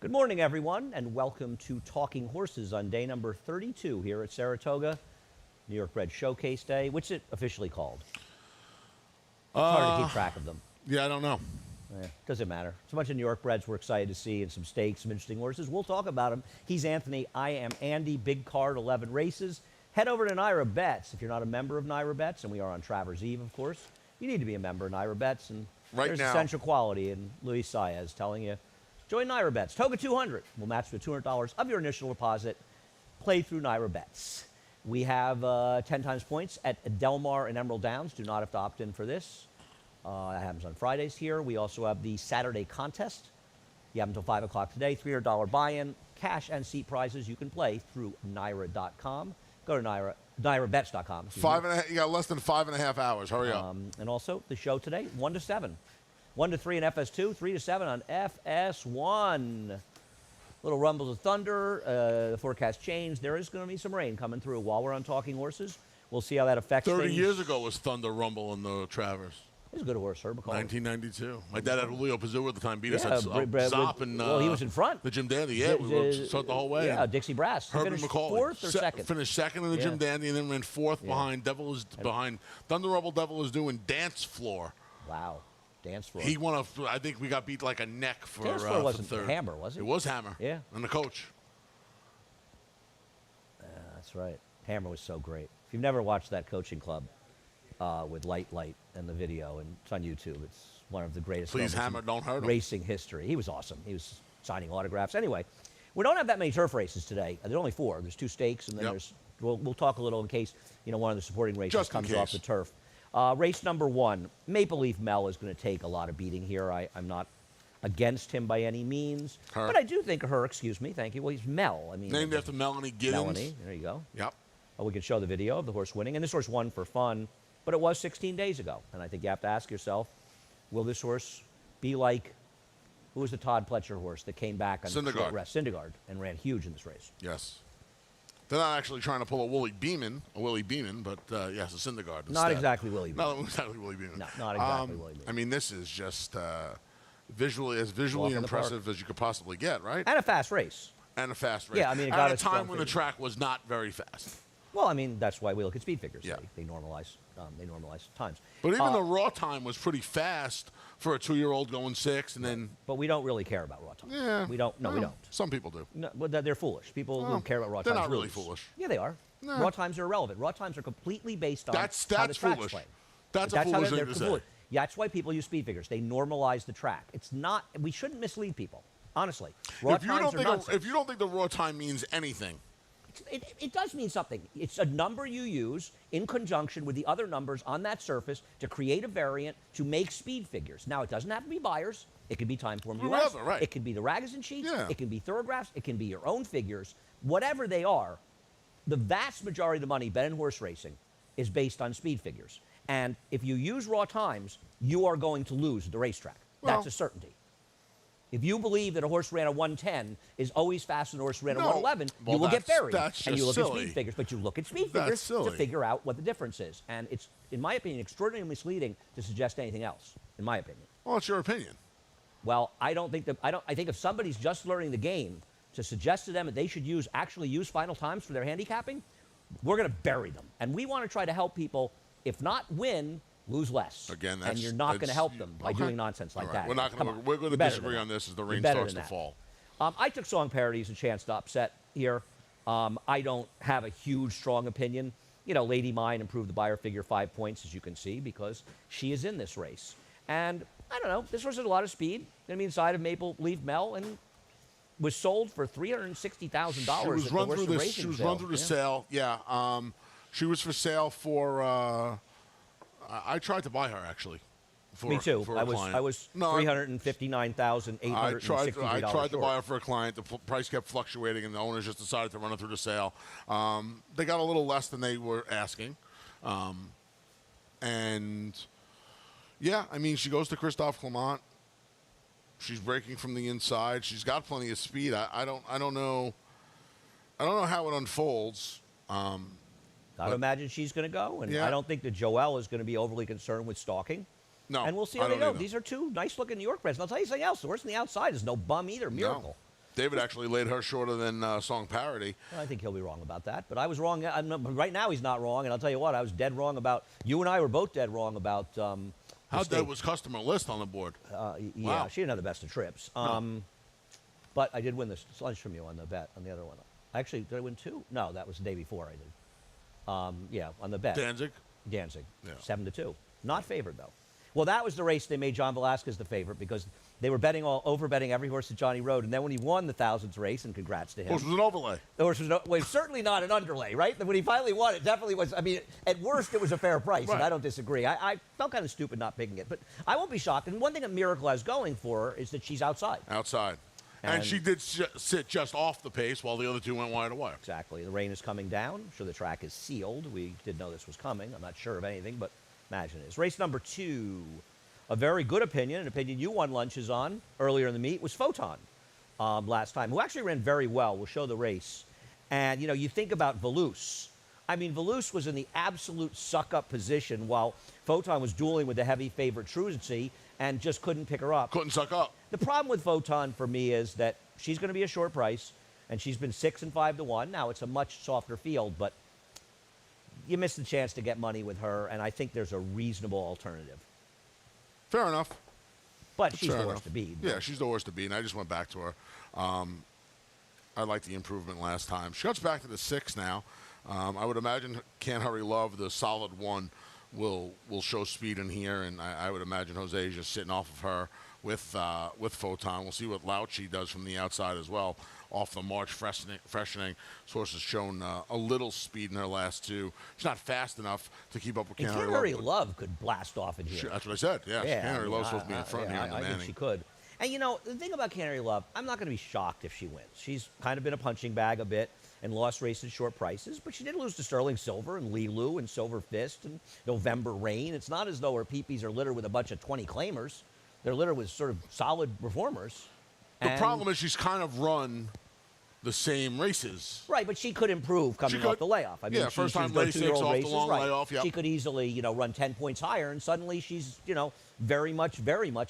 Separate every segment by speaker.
Speaker 1: Good morning, everyone, and welcome to Talking Horses on day number 32 here at Saratoga, New York Bred Showcase Day. What's it officially called? It's hard to keep track of them.
Speaker 2: Yeah, I don't know.
Speaker 1: Doesn't matter. It's a bunch of New York Breds we're excited to see, and some stakes, some interesting horses. We'll talk about them. He's Anthony. I am Andy. Big card, 11 races. Head over to Naira Bets. If you're not a member of Naira Bets, and we are on Travers Eve, of course, you need to be a member of Naira Bets. And
Speaker 2: Right
Speaker 1: there's
Speaker 2: now.
Speaker 1: essential quality in Luis Saez telling you, join Naira Bets. Toga 200 will match the $200 of your initial deposit. Play through Naira Bets. We have 10 times points at Del Mar and Emerald Downs. Do not have to opt in for this. That happens on Fridays here. We also have the Saturday contest. You have until 5 o'clock today. $300 buy-in, cash and seat prizes. You can play through Naira.com. Go to NairaBets.com.
Speaker 2: You got less than 5.5 hours. Hurry up.
Speaker 1: And also the show today, 1 to 7. 1 to 3 on FS2, 3 to 7 on FS1. Little rumbles of thunder. The forecast changed. There is going to be some rain coming through while we're on Talking Horses. We'll see how that affects
Speaker 2: 30
Speaker 1: things.
Speaker 2: years ago was Thunder Rumble in the Travers.
Speaker 1: He's a good horse, Herb.
Speaker 2: 1992. My dad had Julio Pazua at the time. Beat us at
Speaker 1: Brad-
Speaker 2: Zop and
Speaker 1: well, he was in front.
Speaker 2: the Jim Dandy. Yeah, we were the whole way.
Speaker 1: Yeah, Dixie Brass. He
Speaker 2: Herbie
Speaker 1: finished
Speaker 2: McCauley.
Speaker 1: fourth or second?
Speaker 2: Finished second in the Jim Dandy and then ran fourth behind behind Thunder Rumble. Devil is doing Dance Floor.
Speaker 1: Wow. Dance floor.
Speaker 2: He won I think we got beat like a neck for
Speaker 1: Dance floor wasn't
Speaker 2: third.
Speaker 1: Hammer, was it?
Speaker 2: It was Hammer.
Speaker 1: Yeah.
Speaker 2: And the coach.
Speaker 1: That's right. Hammer was so great. If you've never watched that coaching club with Light and the video, and it's on YouTube, it's one of the greatest
Speaker 2: Please,
Speaker 1: moments in
Speaker 2: Hammer, don't hurt him.
Speaker 1: racing history. He was awesome. He was signing autographs. Anyway, we don't have that many turf races today. There's only 4. There's 2 stakes, and then
Speaker 2: Yep.
Speaker 1: we'll talk a little in case one of the supporting races
Speaker 2: Just in
Speaker 1: comes off
Speaker 2: case.
Speaker 1: the turf. Race number 1, Maple Leaf Mel is going to take a lot of beating here. I'm not against him by any means,
Speaker 2: Her.
Speaker 1: but I do think excuse me, thank you. Well, he's Mel. I mean,
Speaker 2: Named after Melanie Giddens.
Speaker 1: Melanie. There you go.
Speaker 2: Yep.
Speaker 1: We can show the video of the horse winning, and this horse won for fun, but it was 16 days ago, and I think you have to ask yourself, will this horse be like, who was the Todd Pletcher horse that came back on
Speaker 2: Syndergaard.
Speaker 1: short rest? Syndergaard, and ran huge in this race.
Speaker 2: Yes. They're not actually trying to pull a Willie Beeman, but yes, a Syndergaard instead.
Speaker 1: Not exactly Willie Beeman.
Speaker 2: Not exactly Willie Beeman.
Speaker 1: No, not exactly Willie Beeman.
Speaker 2: I mean, this is just visually
Speaker 1: Walk in the park.
Speaker 2: impressive as you could possibly get, right?
Speaker 1: And a fast race.
Speaker 2: And a fast race.
Speaker 1: Yeah, I mean, it
Speaker 2: at
Speaker 1: got
Speaker 2: a
Speaker 1: its
Speaker 2: time
Speaker 1: 12
Speaker 2: when the
Speaker 1: figures.
Speaker 2: track was not very fast.
Speaker 1: Well, I mean, that's why we look at speed figures.
Speaker 2: Yeah.
Speaker 1: They normalize times.
Speaker 2: But even the raw time was pretty fast for a 2-year-old going 6, and then
Speaker 1: But we don't really care about raw time.
Speaker 2: yeah,
Speaker 1: We don't. No, we don't.
Speaker 2: Some people do.
Speaker 1: No, well, they're foolish. People who
Speaker 2: Well,
Speaker 1: care about raw
Speaker 2: they're
Speaker 1: times
Speaker 2: not really
Speaker 1: lose.
Speaker 2: foolish.
Speaker 1: Yeah, they are.
Speaker 2: No.
Speaker 1: Raw times are irrelevant. Raw times are completely based on
Speaker 2: That's
Speaker 1: how the track's
Speaker 2: foolish.
Speaker 1: playing.
Speaker 2: That's a
Speaker 1: how
Speaker 2: foolish
Speaker 1: they're
Speaker 2: thing to say.
Speaker 1: foolish. Yeah, that's why people use speed figures. They normalize the track. It's not. We shouldn't mislead people. Honestly, raw
Speaker 2: If you
Speaker 1: times
Speaker 2: don't
Speaker 1: are
Speaker 2: think
Speaker 1: nonsense.
Speaker 2: if you don't think the raw time means anything,
Speaker 1: It does mean something. It's a number you use in conjunction with the other numbers on that surface to create a variant to make speed figures. Now, it doesn't have to be buyers. It could be Timeform US.
Speaker 2: Whatever, right.
Speaker 1: It could be the Ragozin sheets.
Speaker 2: Yeah.
Speaker 1: It can be Thoroughgraphs. It can be your own figures. Whatever they are, the vast majority of the money bet in horse racing is based on speed figures. And if you use raw times, you are going to lose at the racetrack.
Speaker 2: Well-
Speaker 1: That's a certainty. If you believe that a horse ran a 110 is always faster than a horse ran a
Speaker 2: No.
Speaker 1: 111,
Speaker 2: Well,
Speaker 1: you will get buried.
Speaker 2: that's
Speaker 1: And you
Speaker 2: just
Speaker 1: look at
Speaker 2: silly.
Speaker 1: speed figures, but you look at speed
Speaker 2: That's
Speaker 1: figures to
Speaker 2: silly.
Speaker 1: figure out what the difference is. And it's, in my opinion, extraordinarily misleading to suggest anything else, in my opinion.
Speaker 2: well, it's your opinion.
Speaker 1: Well, I think if somebody's just learning the game, to suggest to them that they should actually use final times for their handicapping, we're going to bury them. And we want to try to help people, if not win, lose less.
Speaker 2: Again,
Speaker 1: and
Speaker 2: that's-
Speaker 1: you're not going to
Speaker 2: that's-
Speaker 1: help them by
Speaker 2: okay.
Speaker 1: doing nonsense like
Speaker 2: All right.
Speaker 1: that.
Speaker 2: We're not
Speaker 1: Come
Speaker 2: gonna-
Speaker 1: on.
Speaker 2: we're gonna
Speaker 1: You're better
Speaker 2: disagree
Speaker 1: than
Speaker 2: on
Speaker 1: that.
Speaker 2: this as the
Speaker 1: You're
Speaker 2: rain
Speaker 1: better
Speaker 2: starts
Speaker 1: than
Speaker 2: to
Speaker 1: that.
Speaker 2: fall.
Speaker 1: I took Song Parody as a chance to upset here. I don't have a huge, strong opinion. Lady Mine improved the buyer figure 5 points, as you can see, because she is in this race. And I don't know, this horse has a lot of speed. Going to be inside of Maple Leaf Mel, and was sold for $360,000.
Speaker 2: She was
Speaker 1: at
Speaker 2: run
Speaker 1: the
Speaker 2: through
Speaker 1: Horse and
Speaker 2: this.
Speaker 1: Racing
Speaker 2: She was
Speaker 1: sale.
Speaker 2: run through the
Speaker 1: Yeah.
Speaker 2: sale. Yeah. She was for sale for. I tried to buy her actually. For,
Speaker 1: Me too.
Speaker 2: For a
Speaker 1: I was
Speaker 2: client.
Speaker 1: I was
Speaker 2: No,
Speaker 1: $359,863.
Speaker 2: I tried to buy her
Speaker 1: short.
Speaker 2: for a client. The price kept fluctuating, and the owners just decided to run it through the sale. They got a little less than they were asking, and yeah, I mean, she goes to Christophe Clement. She's breaking from the inside. She's got plenty of speed. I don't know how it unfolds.
Speaker 1: I would imagine she's going to go, and
Speaker 2: Yeah.
Speaker 1: I don't think that Joelle is going to be overly concerned with stalking.
Speaker 2: No,
Speaker 1: And we'll see
Speaker 2: I
Speaker 1: how they
Speaker 2: don't
Speaker 1: go.
Speaker 2: either.
Speaker 1: These are 2 nice-looking New York Breds. And I'll tell you something else. The horse on the outside is no bum either. Miracle.
Speaker 2: David actually laid her shorter than Song Parody.
Speaker 1: Well, I think he'll be wrong about that, but I was wrong. Right now, he's not wrong, and I'll tell you what, I was dead wrong about. You and I were both dead wrong about.
Speaker 2: How dead was customer list on the board?
Speaker 1: Yeah,
Speaker 2: Wow.
Speaker 1: she didn't have the best of trips.
Speaker 2: No.
Speaker 1: But I did win this lunch from you on the bet on the other one. Actually, did I win 2? No, that was the day before I did. Yeah, on the bet.
Speaker 2: Danzig?
Speaker 1: Danzig,
Speaker 2: Yeah.
Speaker 1: 7-2. Not favored though. Well, that was the race they made John Velasquez the favorite because they were over betting every horse at Johnny Road, and then when he won the thousands race, and congrats to him.
Speaker 2: Which was an overlay.
Speaker 1: The horse was, well, certainly not an underlay, right? When he finally won, it definitely was. I mean, at worst, it was a fair price, and
Speaker 2: Right.
Speaker 1: I don't disagree. I felt kind of stupid not picking it, but I won't be shocked. And one thing that Miracle has going for her is that she's outside.
Speaker 2: Outside. And
Speaker 1: And-
Speaker 2: she did sit just off the pace while the other two went wide away.
Speaker 1: Exactly. The rain is coming down. I'm sure the track is sealed. We did know this was coming. I'm not sure of anything, but imagine it is. Race number 2. A very good opinion, an opinion you won lunches on earlier in the meet, was Photon last time, who actually ran very well. We'll show the race. And, you think about Velouse. I mean, Velouse was in the absolute suck-up position while Photon was dueling with the heavy favorite Truancy and just couldn't pick her up.
Speaker 2: Couldn't suck up.
Speaker 1: The problem with Photon for me is that she's going to be a short price, and she's been 6 and 5 to 1. Now, it's a much softer field, but you missed the chance to get money with her, and I think there's a reasonable alternative.
Speaker 2: Fair enough.
Speaker 1: But she's
Speaker 2: Fair
Speaker 1: the
Speaker 2: enough.
Speaker 1: worst to beat.
Speaker 2: Yeah, she's the worst to beat, and I just went back to her. I liked the improvement last time. She cuts back to the 6 now. I would imagine Can't Hurry Love, the solid one, will show speed in here, and I would imagine Jose is just sitting off of her with Photon. We'll see what Lauchi does from the outside as well. Off the march, freshening. Source has shown a little speed in her last 2. She's not fast enough to keep up with
Speaker 1: And
Speaker 2: Can't
Speaker 1: Can't
Speaker 2: Hurry
Speaker 1: Hurry
Speaker 2: Love.
Speaker 1: Love could blast off in here.
Speaker 2: That's what I said. Yes,
Speaker 1: Yeah,
Speaker 2: Can't Hurry
Speaker 1: I mean,
Speaker 2: Love's supposed to be in front here in the
Speaker 1: I think
Speaker 2: Manning.
Speaker 1: she could. And the thing about Can't Hurry Love, I'm not going to be shocked if she wins. She's kind of been a punching bag a bit and lost races at short prices, but she did lose to Sterling Silver and Lilu and Silver Fist and November Rain. It's not as though her peepees are littered with a bunch of 20 claimers. They're littered with sort of solid performers.
Speaker 2: The problem is she's kind of run the same races.
Speaker 1: Right, but she could improve coming
Speaker 2: She could.
Speaker 1: off the layoff. I mean,
Speaker 2: Yeah, first time
Speaker 1: she's got
Speaker 2: late
Speaker 1: 2-year-old
Speaker 2: six off the
Speaker 1: races,
Speaker 2: long
Speaker 1: right.
Speaker 2: layoff, yep.
Speaker 1: She could easily, run 10 points higher, and suddenly she's, very much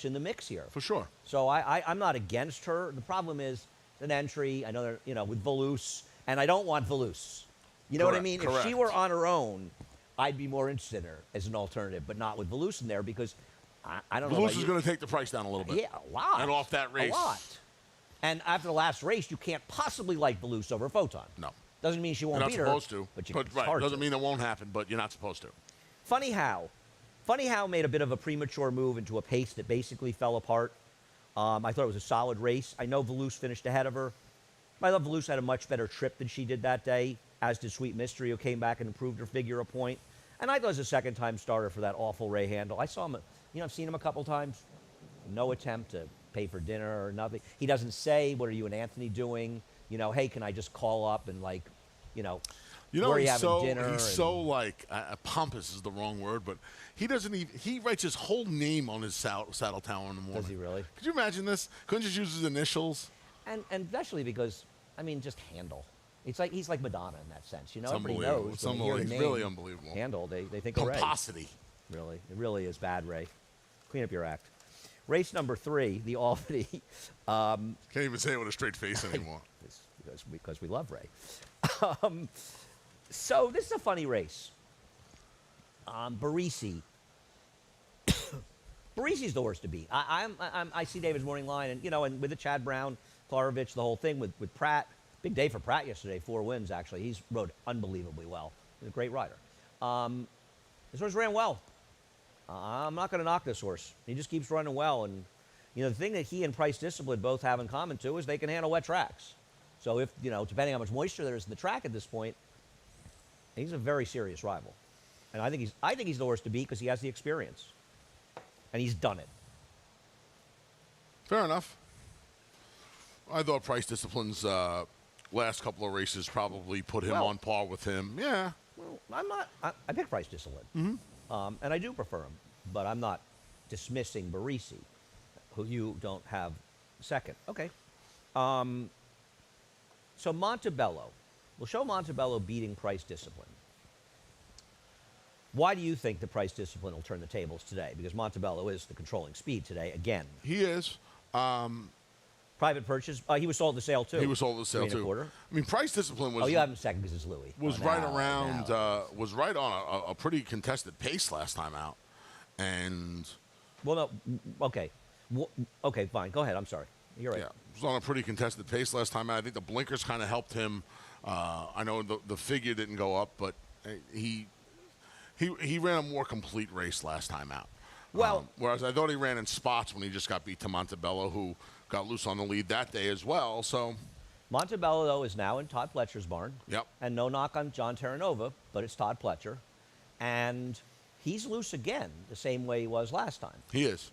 Speaker 1: in the mix here.
Speaker 2: For sure.
Speaker 1: So I'm not against her. The problem is an entry. I know they're, with Velouse, and I don't want Velouse. You know what I
Speaker 2: Correct,
Speaker 1: mean? If
Speaker 2: correct.
Speaker 1: she were on her own, I'd be more interested in her as an alternative, but not with Velouse in there because I don't know.
Speaker 2: Velouse
Speaker 1: about
Speaker 2: is
Speaker 1: you.
Speaker 2: going to take the price down a little bit.
Speaker 1: Yeah, a lot.
Speaker 2: And off that race.
Speaker 1: A lot. And after the last race, you can't possibly like Velouse over Photon.
Speaker 2: No.
Speaker 1: Doesn't mean she won't
Speaker 2: You're not
Speaker 1: beat
Speaker 2: supposed
Speaker 1: her.
Speaker 2: to.
Speaker 1: But, it's
Speaker 2: right,
Speaker 1: hard
Speaker 2: doesn't
Speaker 1: to.
Speaker 2: mean it won't happen, but you're not supposed to.
Speaker 1: Funny How made a bit of a premature move into a pace that basically fell apart. I thought it was a solid race. I know Velouse finished ahead of her. I thought Velouse had a much better trip than she did that day, as did Sweet Mystery, who came back and improved her figure a point. And I thought it was a second-time starter for that awful Ray Handel. I saw him, I've seen him a couple times. No attempt to pay for dinner or nothing. He doesn't say, what are you and Anthony doing? Hey, can I just call up and where are you having dinner?
Speaker 2: He's so like pompous is the wrong word, but he doesn't even. He writes his whole name on his saddle towel in the morning.
Speaker 1: Does he really?
Speaker 2: Could you imagine this? Couldn't just use his initials?
Speaker 1: And especially because, just Handel. It's like he's like Madonna in that sense. Everybody
Speaker 2: unbelievable.
Speaker 1: knows.
Speaker 2: It's
Speaker 1: when they hear the
Speaker 2: unbelievable. It's
Speaker 1: name
Speaker 2: really unbelievable.
Speaker 1: Handel, they think of Ray.
Speaker 2: Pomposity.
Speaker 1: Really, it really is bad, Ray. Clean up your act. Race number 3, the Albany.
Speaker 2: Can't even say it with a straight face anymore.
Speaker 1: Because we love Ray. So this is a funny race. Barisi. Barisi's the worst to beat. I see David's morning line, and with the Chad Brown, Klarovich, the whole thing with Pratt. Big day for Pratt yesterday. 4 wins actually. He's rode unbelievably well. He's a great rider. This horse ran well. I'm not going to knock this horse. He just keeps running well, and the thing that he and Price Discipline both have in common too is they can handle wet tracks. So if depending on how much moisture there is in the track at this point, he's a very serious rival, and I think he's the worst to beat because he has the experience, and he's done it.
Speaker 2: Fair enough. I thought Price Discipline's last couple of races probably put him on par with him. Yeah.
Speaker 1: Well, I'm not. I pick Price Discipline, and I do prefer him, but I'm not dismissing Barisi, who you don't have second. Okay. So Montebello. We'll show Montebello beating Price Discipline. Why do you think the Price Discipline will turn the tables today? Because Montebello is the controlling speed today again.
Speaker 2: He is.
Speaker 1: Private purchase. He was sold at the sale too.
Speaker 2: He was sold at the sale
Speaker 1: 3.25.
Speaker 2: too. I mean, price discipline was
Speaker 1: Oh, you have him second because it's Louis.
Speaker 2: was
Speaker 1: Oh,
Speaker 2: right
Speaker 1: now,
Speaker 2: around
Speaker 1: now.
Speaker 2: was right on a pretty contested pace last time out, and
Speaker 1: Well, no. Okay. Okay, fine. Go ahead. I'm sorry. You're right.
Speaker 2: yeah, was on a pretty contested pace last time out. I think the blinkers kind of helped him. I know the figure didn't go up, but he ran a more complete race last time out.
Speaker 1: Well-
Speaker 2: whereas I thought he ran in spots when he just got beat to Montebello, who got loose on the lead that day as well. So,
Speaker 1: Montebello, though, is now in Todd Pletcher's barn.
Speaker 2: Yep.
Speaker 1: And no knock on John Terranova, but it's Todd Pletcher. And he's loose again, the same way he was last time.
Speaker 2: he is.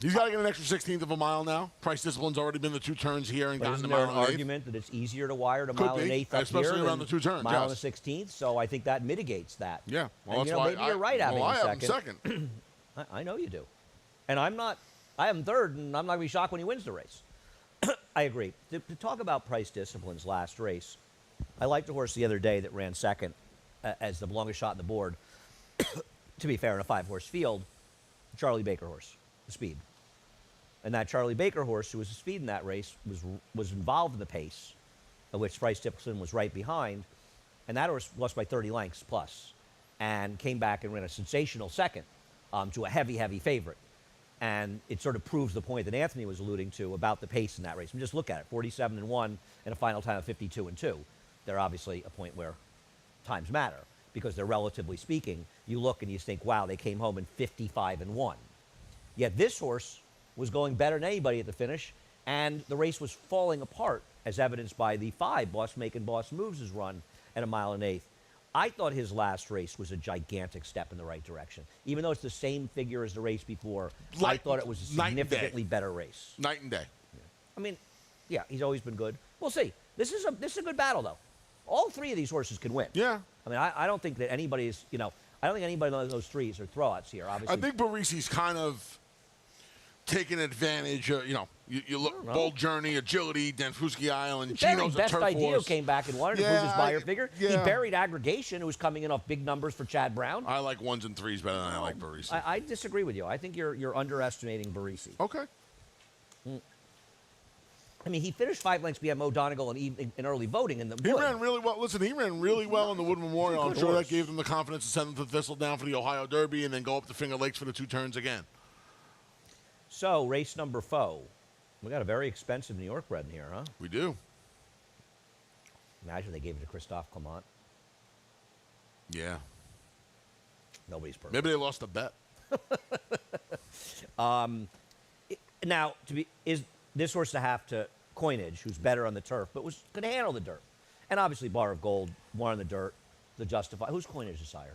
Speaker 2: He's got to get an extra 16th of a mile now. Price discipline's already been the 2 turns here and
Speaker 1: But
Speaker 2: gotten
Speaker 1: isn't
Speaker 2: the
Speaker 1: there
Speaker 2: mile
Speaker 1: an
Speaker 2: and 1/8.
Speaker 1: argument that it's easier to wire to
Speaker 2: Could
Speaker 1: mile and
Speaker 2: be,
Speaker 1: eighth up
Speaker 2: especially
Speaker 1: here
Speaker 2: around
Speaker 1: than
Speaker 2: the 2 turns,
Speaker 1: mile
Speaker 2: yes.
Speaker 1: and 16th? So I think that mitigates that.
Speaker 2: Yeah, well,
Speaker 1: And,
Speaker 2: that's
Speaker 1: you know,
Speaker 2: why
Speaker 1: maybe you're right having
Speaker 2: I
Speaker 1: him
Speaker 2: have him second.
Speaker 1: I know you do. And I'm not. I am third, and I'm not going to be shocked when he wins the race. I agree. To talk about Price Discipline's last race, I liked the horse the other day that ran second as the longest shot in the board. To be fair, in a 5-horse field, Charlie Baker horse, the speed. And that Charlie Baker horse, who was the speed in that race, was involved in the pace, of which Price Discipline was right behind. And that horse lost by 30 lengths plus and came back and ran a sensational second to a heavy, heavy favorite. And it sort of proves the point that Anthony was alluding to about the pace in that race. I mean, just look at it, 47-1 and a final time of 52-2. They're obviously a point where times matter because they're relatively speaking. You look and you think, wow, they came home in 55-1. Yet this horse was going better than anybody at the finish, and the race was falling apart, as evidenced by the 5 Boss Making Boss Moves' run at a mile and eighth. I thought his last race was a gigantic step in the right direction. Even though it's the same figure as the race before, I thought it was a
Speaker 2: Night and day.
Speaker 1: significantly better race.
Speaker 2: Night and day.
Speaker 1: I mean, yeah, he's always been good. We'll see. This is a good battle, though. All 3 of these horses can win.
Speaker 2: Yeah.
Speaker 1: I mean, I don't think that anybody's, I don't think anybody of those 3s are throwouts here, obviously.
Speaker 2: I think Barisi's kind of taking advantage of, you look,
Speaker 1: know.
Speaker 2: Bold Journey, Agility, Danfuski Island,
Speaker 1: Very
Speaker 2: Gino's a
Speaker 1: best
Speaker 2: turf
Speaker 1: idea
Speaker 2: horse.
Speaker 1: came back and wanted to
Speaker 2: Yeah,
Speaker 1: prove his buyer figure. He
Speaker 2: yeah.
Speaker 1: buried Aggregation, who was coming in off big numbers for Chad Brown.
Speaker 2: I like 1s and 3s better than I like Barisi.
Speaker 1: I disagree with you. I think you're underestimating Barisi.
Speaker 2: Okay.
Speaker 1: I mean, he finished 5 lengths behind Mo Donegal in early voting in the
Speaker 2: He
Speaker 1: Wood.
Speaker 2: ran really well. Listen, he ran really well in the Wood Memorial. I'm
Speaker 1: good
Speaker 2: sure
Speaker 1: horse.
Speaker 2: that gave them the confidence to send them to Thistledown for the Ohio Derby and then go up to Finger Lakes for the 2 turns again.
Speaker 1: So, race number 4. We got a very expensive New York bred in here, huh?
Speaker 2: We do.
Speaker 1: Imagine they gave it to Christophe Clement.
Speaker 2: Yeah.
Speaker 1: Nobody's perfect.
Speaker 2: Maybe they lost a bet.
Speaker 1: Now, is this horse to have to Coinage, who's better on the turf, but could handle the dirt, and obviously Bar of Gold, more on the dirt, the Justify. Who's Coinage's sire?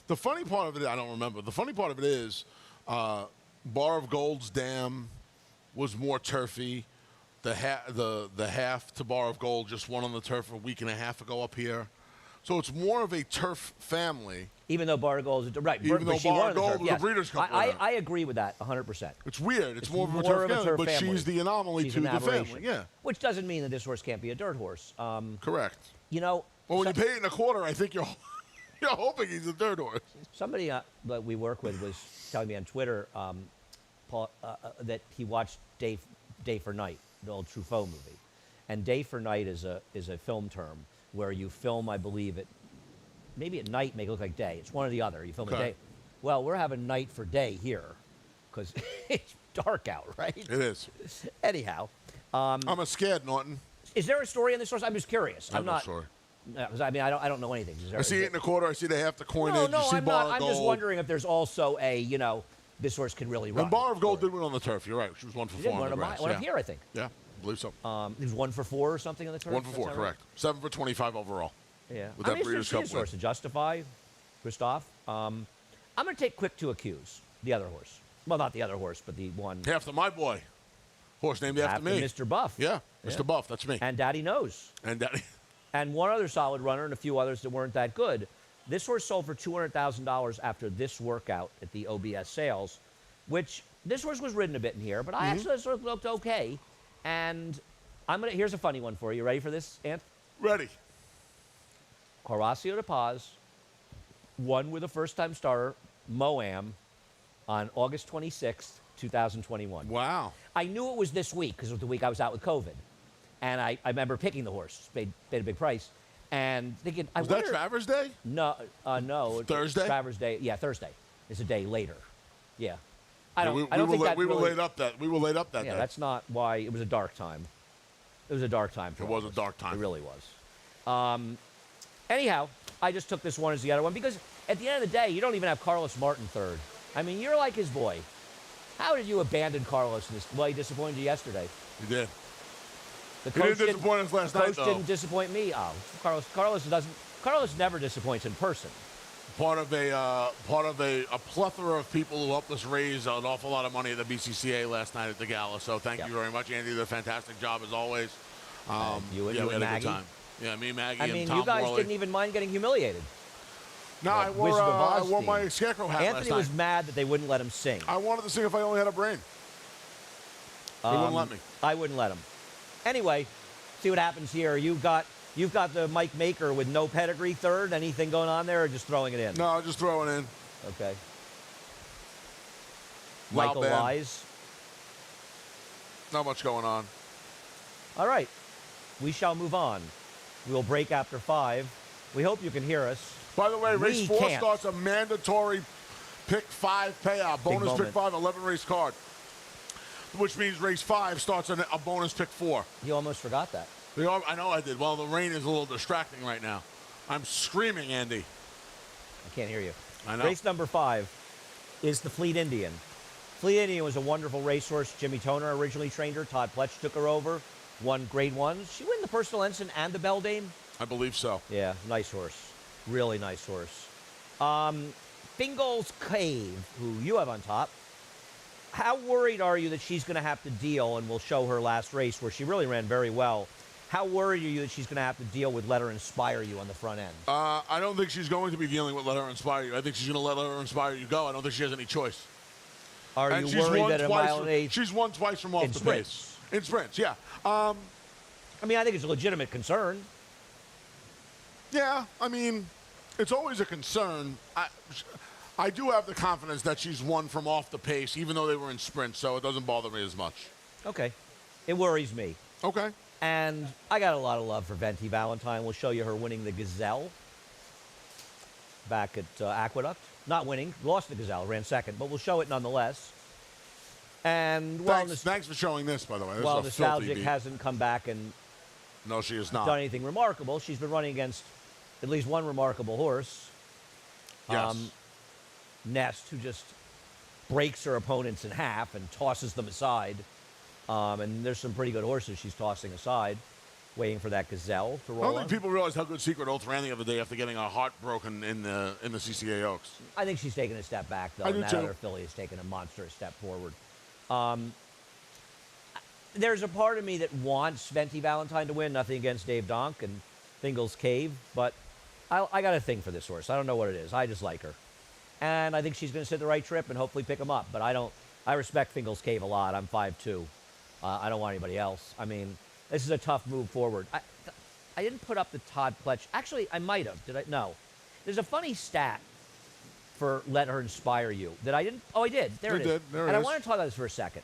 Speaker 2: The funny part of it, I don't remember. The funny part of it is, Bar of Gold's dam was more turfy. The half to Bar of Gold just won on the turf a week and a half ago up here. So it's more of a turf family.
Speaker 1: Even though Bar of Gold is right,
Speaker 2: Even
Speaker 1: but
Speaker 2: though
Speaker 1: she
Speaker 2: Bar
Speaker 1: won
Speaker 2: of
Speaker 1: the
Speaker 2: Gold
Speaker 1: turf.
Speaker 2: was a
Speaker 1: Yes.
Speaker 2: Breeders' Cup winner.
Speaker 1: I agree with that 100%.
Speaker 2: It's weird. It's more of a
Speaker 1: more
Speaker 2: turf
Speaker 1: of a
Speaker 2: family,
Speaker 1: turf
Speaker 2: but
Speaker 1: family.
Speaker 2: she's the anomaly
Speaker 1: She's
Speaker 2: to
Speaker 1: an
Speaker 2: the
Speaker 1: aberration.
Speaker 2: family. Yeah,
Speaker 1: Which doesn't mean that this horse can't be a dirt horse.
Speaker 2: correct.
Speaker 1: Well,
Speaker 2: Well, when you pay it in a quarter, I think you're hoping he's a third horse.
Speaker 1: somebody that we work with was telling me on Twitter Paul, that he watched Day for Night, the old Truffaut movie. And Day for Night is a film term where you film, I believe, maybe at night make it look like day. It's one or the other. You film
Speaker 2: Okay.
Speaker 1: at day. Well, we're having night for day here because it's dark out, right?
Speaker 2: It is.
Speaker 1: Anyhow,
Speaker 2: I'm a scared Norton.
Speaker 1: is there a story in this horse? I'm just curious.
Speaker 2: I'm
Speaker 1: I'm
Speaker 2: not
Speaker 1: not
Speaker 2: sure.
Speaker 1: Because I mean, I don't know anything.
Speaker 2: I see it in a quarter. I see the half the coinage.
Speaker 1: No,
Speaker 2: you see
Speaker 1: I'm
Speaker 2: Bar
Speaker 1: not.
Speaker 2: of
Speaker 1: I'm
Speaker 2: Gold.
Speaker 1: just wondering if there's also this horse can really run.
Speaker 2: And Bar of Gold
Speaker 1: story.
Speaker 2: did win on the turf. You're right. She was 1 for
Speaker 1: He
Speaker 2: 4
Speaker 1: did
Speaker 2: on
Speaker 1: one
Speaker 2: the
Speaker 1: of
Speaker 2: grass.
Speaker 1: one
Speaker 2: yeah.
Speaker 1: up here, I think.
Speaker 2: Yeah, I believe so.
Speaker 1: He was 1 for 4 or something on the turf.
Speaker 2: 1 for 4,
Speaker 1: Is that right?
Speaker 2: correct. 7 for 25 overall.
Speaker 1: Yeah.
Speaker 2: With that
Speaker 1: it's
Speaker 2: Breeders'
Speaker 1: just
Speaker 2: Cup
Speaker 1: his
Speaker 2: win.
Speaker 1: horse to Justify, Christophe. I'm going to take Quick to Accuse, the other horse. Well, not the other horse, but the one.
Speaker 2: After my boy. Horse named after me.
Speaker 1: Mr. Buff.
Speaker 2: Yeah, Mr. Buff. That's me.
Speaker 1: And Daddy Knows.
Speaker 2: And Daddy.
Speaker 1: And one other solid runner and a few others that weren't that good. This horse sold for $200,000 after this workout at the OBS sales, which this horse was ridden a bit in here, but I actually sort of looked okay. And here's a funny one for you. Ready for this, Ant?
Speaker 2: Ready.
Speaker 1: Horacio de Paz won with a first-time starter, Moam, on August 26th 2021.
Speaker 2: Wow.
Speaker 1: I knew it was this week because it was the week I was out with COVID. And I remember picking the horse, paid a big price, and thinking,
Speaker 2: Was that Travers Day?
Speaker 1: No, no.
Speaker 2: Thursday?
Speaker 1: Travers Day. Yeah, Thursday. It's a day later. Yeah.
Speaker 2: Yeah,
Speaker 1: I don't think that
Speaker 2: we
Speaker 1: really,
Speaker 2: were laid up that
Speaker 1: yeah,
Speaker 2: day.
Speaker 1: that's not why. It was a dark time. It was a dark time for
Speaker 2: It
Speaker 1: all
Speaker 2: was
Speaker 1: of
Speaker 2: a
Speaker 1: us.
Speaker 2: dark time.
Speaker 1: It really was. Anyhow, I just took this one as the other one because at the end of the day, you don't even have Carlos Martin third. I mean, you're like his boy. How did you abandon Carlos in this? Well, he disappointed you yesterday.
Speaker 2: You did.
Speaker 1: The
Speaker 2: He didn't disappoint us last night,
Speaker 1: coach
Speaker 2: though.
Speaker 1: didn't disappoint me. Oh, Carlos never disappoints in person.
Speaker 2: Part of a plethora of people who helped us raise an awful lot of money at the BCCA last night at the gala. So thank you very much, Andy. Did a fantastic job as always.
Speaker 1: You and
Speaker 2: we had a
Speaker 1: Maggie.
Speaker 2: good time. Yeah, me, Maggie,
Speaker 1: I
Speaker 2: and
Speaker 1: mean,
Speaker 2: Tom
Speaker 1: you guys
Speaker 2: Worley.
Speaker 1: didn't even mind getting humiliated.
Speaker 2: No, I
Speaker 1: Wizard of Oz
Speaker 2: wore
Speaker 1: theme.
Speaker 2: my scarecrow hat last
Speaker 1: Anthony
Speaker 2: night.
Speaker 1: was mad that they wouldn't let him sing.
Speaker 2: I wanted to sing if I only had a brain. They wouldn't let me.
Speaker 1: I wouldn't let him. Anyway, see what happens here. You've got the Mike Maker with no pedigree third. Anything going on there, or just throwing it in?
Speaker 2: No, just throw it in.
Speaker 1: Okay.
Speaker 2: Not
Speaker 1: Michael
Speaker 2: bad.
Speaker 1: Wise.
Speaker 2: Not much going on.
Speaker 1: All right. We shall move on. We will break after 5. We hope you can hear us.
Speaker 2: By the way, race
Speaker 1: We
Speaker 2: 4
Speaker 1: can't.
Speaker 2: starts a mandatory pick 5 payout. Bonus
Speaker 1: moment.
Speaker 2: pick 5, 11 race card. Which means race 5 starts a bonus pick 4.
Speaker 1: You almost forgot that.
Speaker 2: I know I did. Well, the rain is a little distracting right now. I'm screaming, Andy.
Speaker 1: I can't hear you.
Speaker 2: I know.
Speaker 1: Race number 5 is the Fleet Indian. Fleet Indian was a wonderful racehorse. Jimmy Toner originally trained her. Todd Pletch took her over. Won grade 1s. She won the Personal Ensign and the Beldame.
Speaker 2: I believe so.
Speaker 1: Yeah, nice horse. Really nice horse. Fingal's Cave, who you have on top. How worried are you that she's going to have to deal, and we'll show her last race where she really ran very well. How worried are you that she's going to have to deal with Let Her Inspire You on the front end?
Speaker 2: I don't think she's going to be dealing with Let Her Inspire You. I think she's going to let Her Inspire You go. I don't think she has any choice.
Speaker 1: Are
Speaker 2: And
Speaker 1: you
Speaker 2: she's
Speaker 1: worried
Speaker 2: won
Speaker 1: that a
Speaker 2: twice.
Speaker 1: mile and eighth?
Speaker 2: She's won twice from off
Speaker 1: In
Speaker 2: the
Speaker 1: sprints.
Speaker 2: pace. In sprints, yeah.
Speaker 1: I mean, I think it's a legitimate concern.
Speaker 2: Yeah, I mean, it's always a concern. I do have the confidence that she's won from off the pace, even though they were in sprints, so it doesn't bother me as much.
Speaker 1: Okay. It worries me.
Speaker 2: Okay.
Speaker 1: And I got a lot of love for Venti Valentine. We'll show you her winning the Gazelle back at Aqueduct. Not winning, lost the Gazelle, ran second, but we'll show it nonetheless. And
Speaker 2: Thanks for showing this, by the way. This
Speaker 1: while
Speaker 2: is a filthy
Speaker 1: Nostalgic
Speaker 2: beat.
Speaker 1: hasn't come back and
Speaker 2: No, she is not.
Speaker 1: done anything remarkable, she's been running against at least one remarkable horse.
Speaker 2: Yes.
Speaker 1: Nest, who just breaks her opponents in half and tosses them aside. And there's some pretty good horses she's tossing aside, waiting for that Gazelle to
Speaker 2: I
Speaker 1: roll
Speaker 2: don't
Speaker 1: on.
Speaker 2: think people realize how good Secret Oath ran the other day after getting her heart broken in the CCA Oaks.
Speaker 1: I think she's taken a step back, though,
Speaker 2: I
Speaker 1: and
Speaker 2: do
Speaker 1: that
Speaker 2: too.
Speaker 1: other filly has taken a monstrous step forward. There's a part of me that wants Venti Valentine to win, nothing against Dave Donk and Fingal's Cave, but I got a thing for this horse. I don't know what it is. I just like her. And I think she's going to sit the right trip and hopefully pick him up, but I respect Fingal's Cave a lot. I'm 5'2". I don't want anybody else. I mean, this is a tough move forward. I didn't put up the Todd Pletch. Actually, I might have. Did I? No. There's a funny stat for Let Her Inspire You that I didn't. Oh, I did. There
Speaker 2: You
Speaker 1: it is.
Speaker 2: did. There it
Speaker 1: and I
Speaker 2: is.
Speaker 1: want to talk about this for a second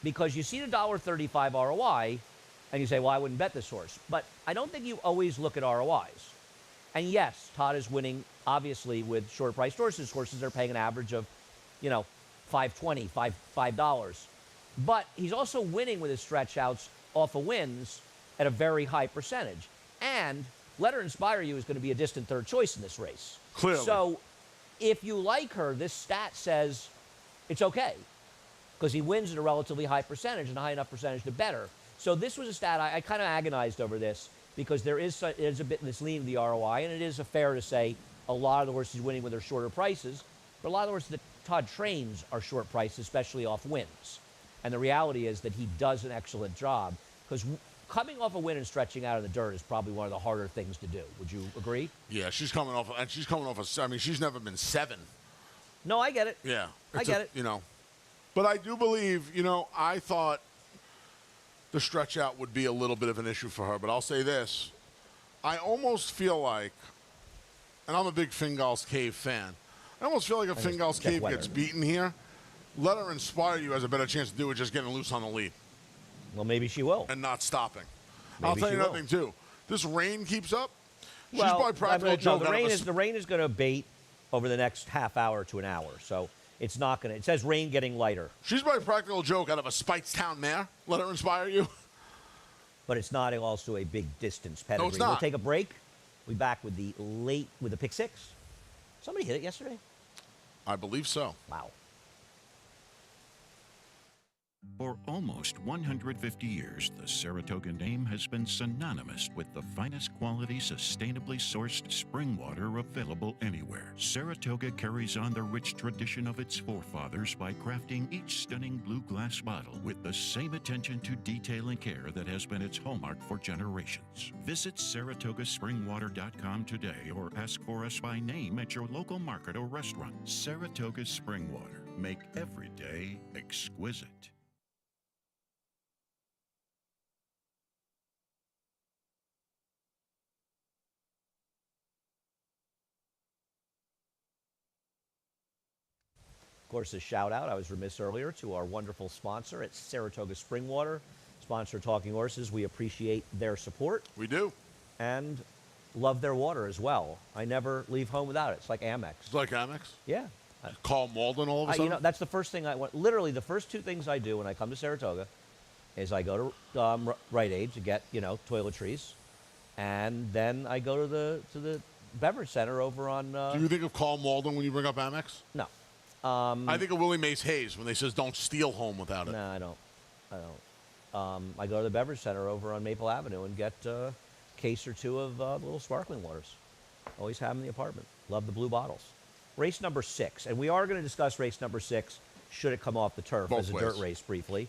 Speaker 1: because you see the $1.35 ROI and you say, well, I wouldn't bet this horse. But I don't think you always look at ROIs. And yes, Todd is winning, obviously, with short priced horses. Horses are paying an average of, $5.20, $5. But he's also winning with his stretch outs off of wins at a very high percentage. And Let Her Inspire You is going to be a distant third choice in this race.
Speaker 2: Clearly.
Speaker 1: So if you like her, this stat says it's okay because he wins at a relatively high percentage and a high enough percentage to bet her. So this was a stat. I kind of agonized over this because there is a bit in this lean of the ROI, and it is fair to say a lot of the horses winning with their shorter prices, but a lot of the horses that Todd trains are short prices, especially off wins. And the reality is that he does an excellent job because coming off a win and stretching out in the dirt is probably one of the harder things to do. Would you agree?
Speaker 2: Yeah, she's coming off I mean, she's never been 7.
Speaker 1: No, I get it.
Speaker 2: Yeah.
Speaker 1: I get it.
Speaker 2: But I do believe, I thought the stretch out would be a little bit of an issue for her. But I'll say this. I almost feel like, and I'm a big Fingal's Cave fan, I almost feel like if Fingal's
Speaker 1: check
Speaker 2: Cave
Speaker 1: weather.
Speaker 2: gets beaten here, Let her Inspire You has a better chance to do it just getting loose on the lead
Speaker 1: Well, maybe she will.
Speaker 2: and not stopping.
Speaker 1: Maybe
Speaker 2: I'll tell
Speaker 1: she
Speaker 2: you
Speaker 1: will.
Speaker 2: another thing too. This rain keeps up. She's
Speaker 1: Well,
Speaker 2: by practical joke.
Speaker 1: the rain is going to abate over the next half hour to an hour. So it's not going to. It says rain getting lighter,
Speaker 2: She's by practical joke out of a Speightstown mare. Let her Inspire You.
Speaker 1: but it's not also a big distance pedigree.
Speaker 2: No, it's not.
Speaker 1: We'll take a break. We'll be back with the pick six. Somebody hit it yesterday.
Speaker 2: I believe so.
Speaker 1: Wow.
Speaker 3: For almost 150 years, the Saratoga name has been synonymous with the finest quality, sustainably sourced spring water available anywhere. Saratoga carries on the rich tradition of its forefathers by crafting each stunning blue glass bottle with the same attention to detail and care that has been its hallmark for generations. Visit SaratogaSpringwater.com today or ask for us by name at your local market or restaurant. Saratoga Spring Water. Make every day exquisite.
Speaker 1: Of course, a shout out, I was remiss earlier, to our wonderful sponsor at Saratoga Spring Water, sponsor Talking Horses. We appreciate their support
Speaker 2: We do.
Speaker 1: and love their water as well. I never leave home without it. It's like Amex.
Speaker 2: It's like Amex.
Speaker 1: Yeah.
Speaker 2: Call Malden all of a sudden.
Speaker 1: That's the first thing I want. Literally, the first two things I do when I come to Saratoga is I go to Rite Aid to get, toiletries, and then I go to the beverage center over on.
Speaker 2: Do you think of Call Malden when you bring up Amex?
Speaker 1: No.
Speaker 2: I think of Willie Mays Hayes when they says don't steal home without it.
Speaker 1: No, I don't. I go to the beverage center over on Maple Avenue and get a case or two of little sparkling waters. Always have them in the apartment. Love the blue bottles. Race number 6, and we are going to discuss race number 6, should it come off the turf,
Speaker 2: Both
Speaker 1: as a
Speaker 2: ways.
Speaker 1: dirt race briefly.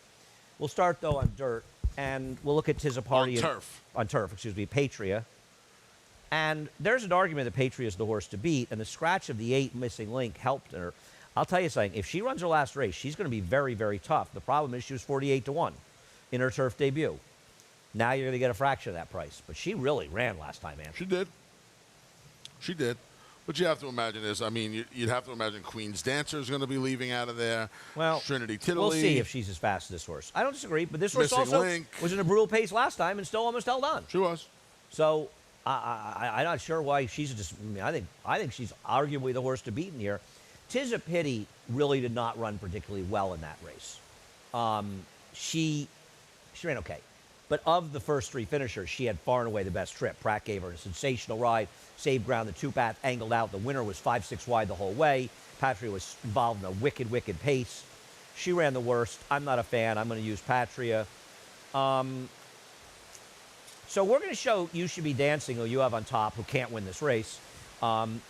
Speaker 1: We'll start, though, on dirt, and we'll look at Tizzapari.
Speaker 2: On turf.
Speaker 1: Patria. And there's an argument that Patria is the horse to beat, and the scratch of the 8 missing link helped her. I'll tell you something. If she runs her last race, she's going to be very, very tough. The problem is she was 48-1 in her turf debut. Now you're going to get a fraction of that price. But she really ran last time, man.
Speaker 2: She did. She did. But you have to imagine this. I mean, you'd have to imagine Queen's Dancer is going to be leaving out of there.
Speaker 1: Well,
Speaker 2: Trinity Tiddly.
Speaker 1: we'll see if she's as fast as this horse. I don't disagree, but this horse
Speaker 2: Missing
Speaker 1: also
Speaker 2: Link.
Speaker 1: was in a brutal pace last time and still almost held on.
Speaker 2: She was.
Speaker 1: So I'm not sure why she's just. I think she's arguably the horse to beat in here. Tis a pity really did not run particularly well in that race. She ran okay. But of the first 3 finishers, she had far and away the best trip. Pratt gave her a sensational ride, saved ground, the 2-path angled out. The winner was 5-6 wide the whole way. Patria was involved in a wicked, wicked pace. She ran the worst. I'm not a fan. I'm going to use Patria. So we're going to show You Should Be Dancing, who you have on top, who can't win this race. And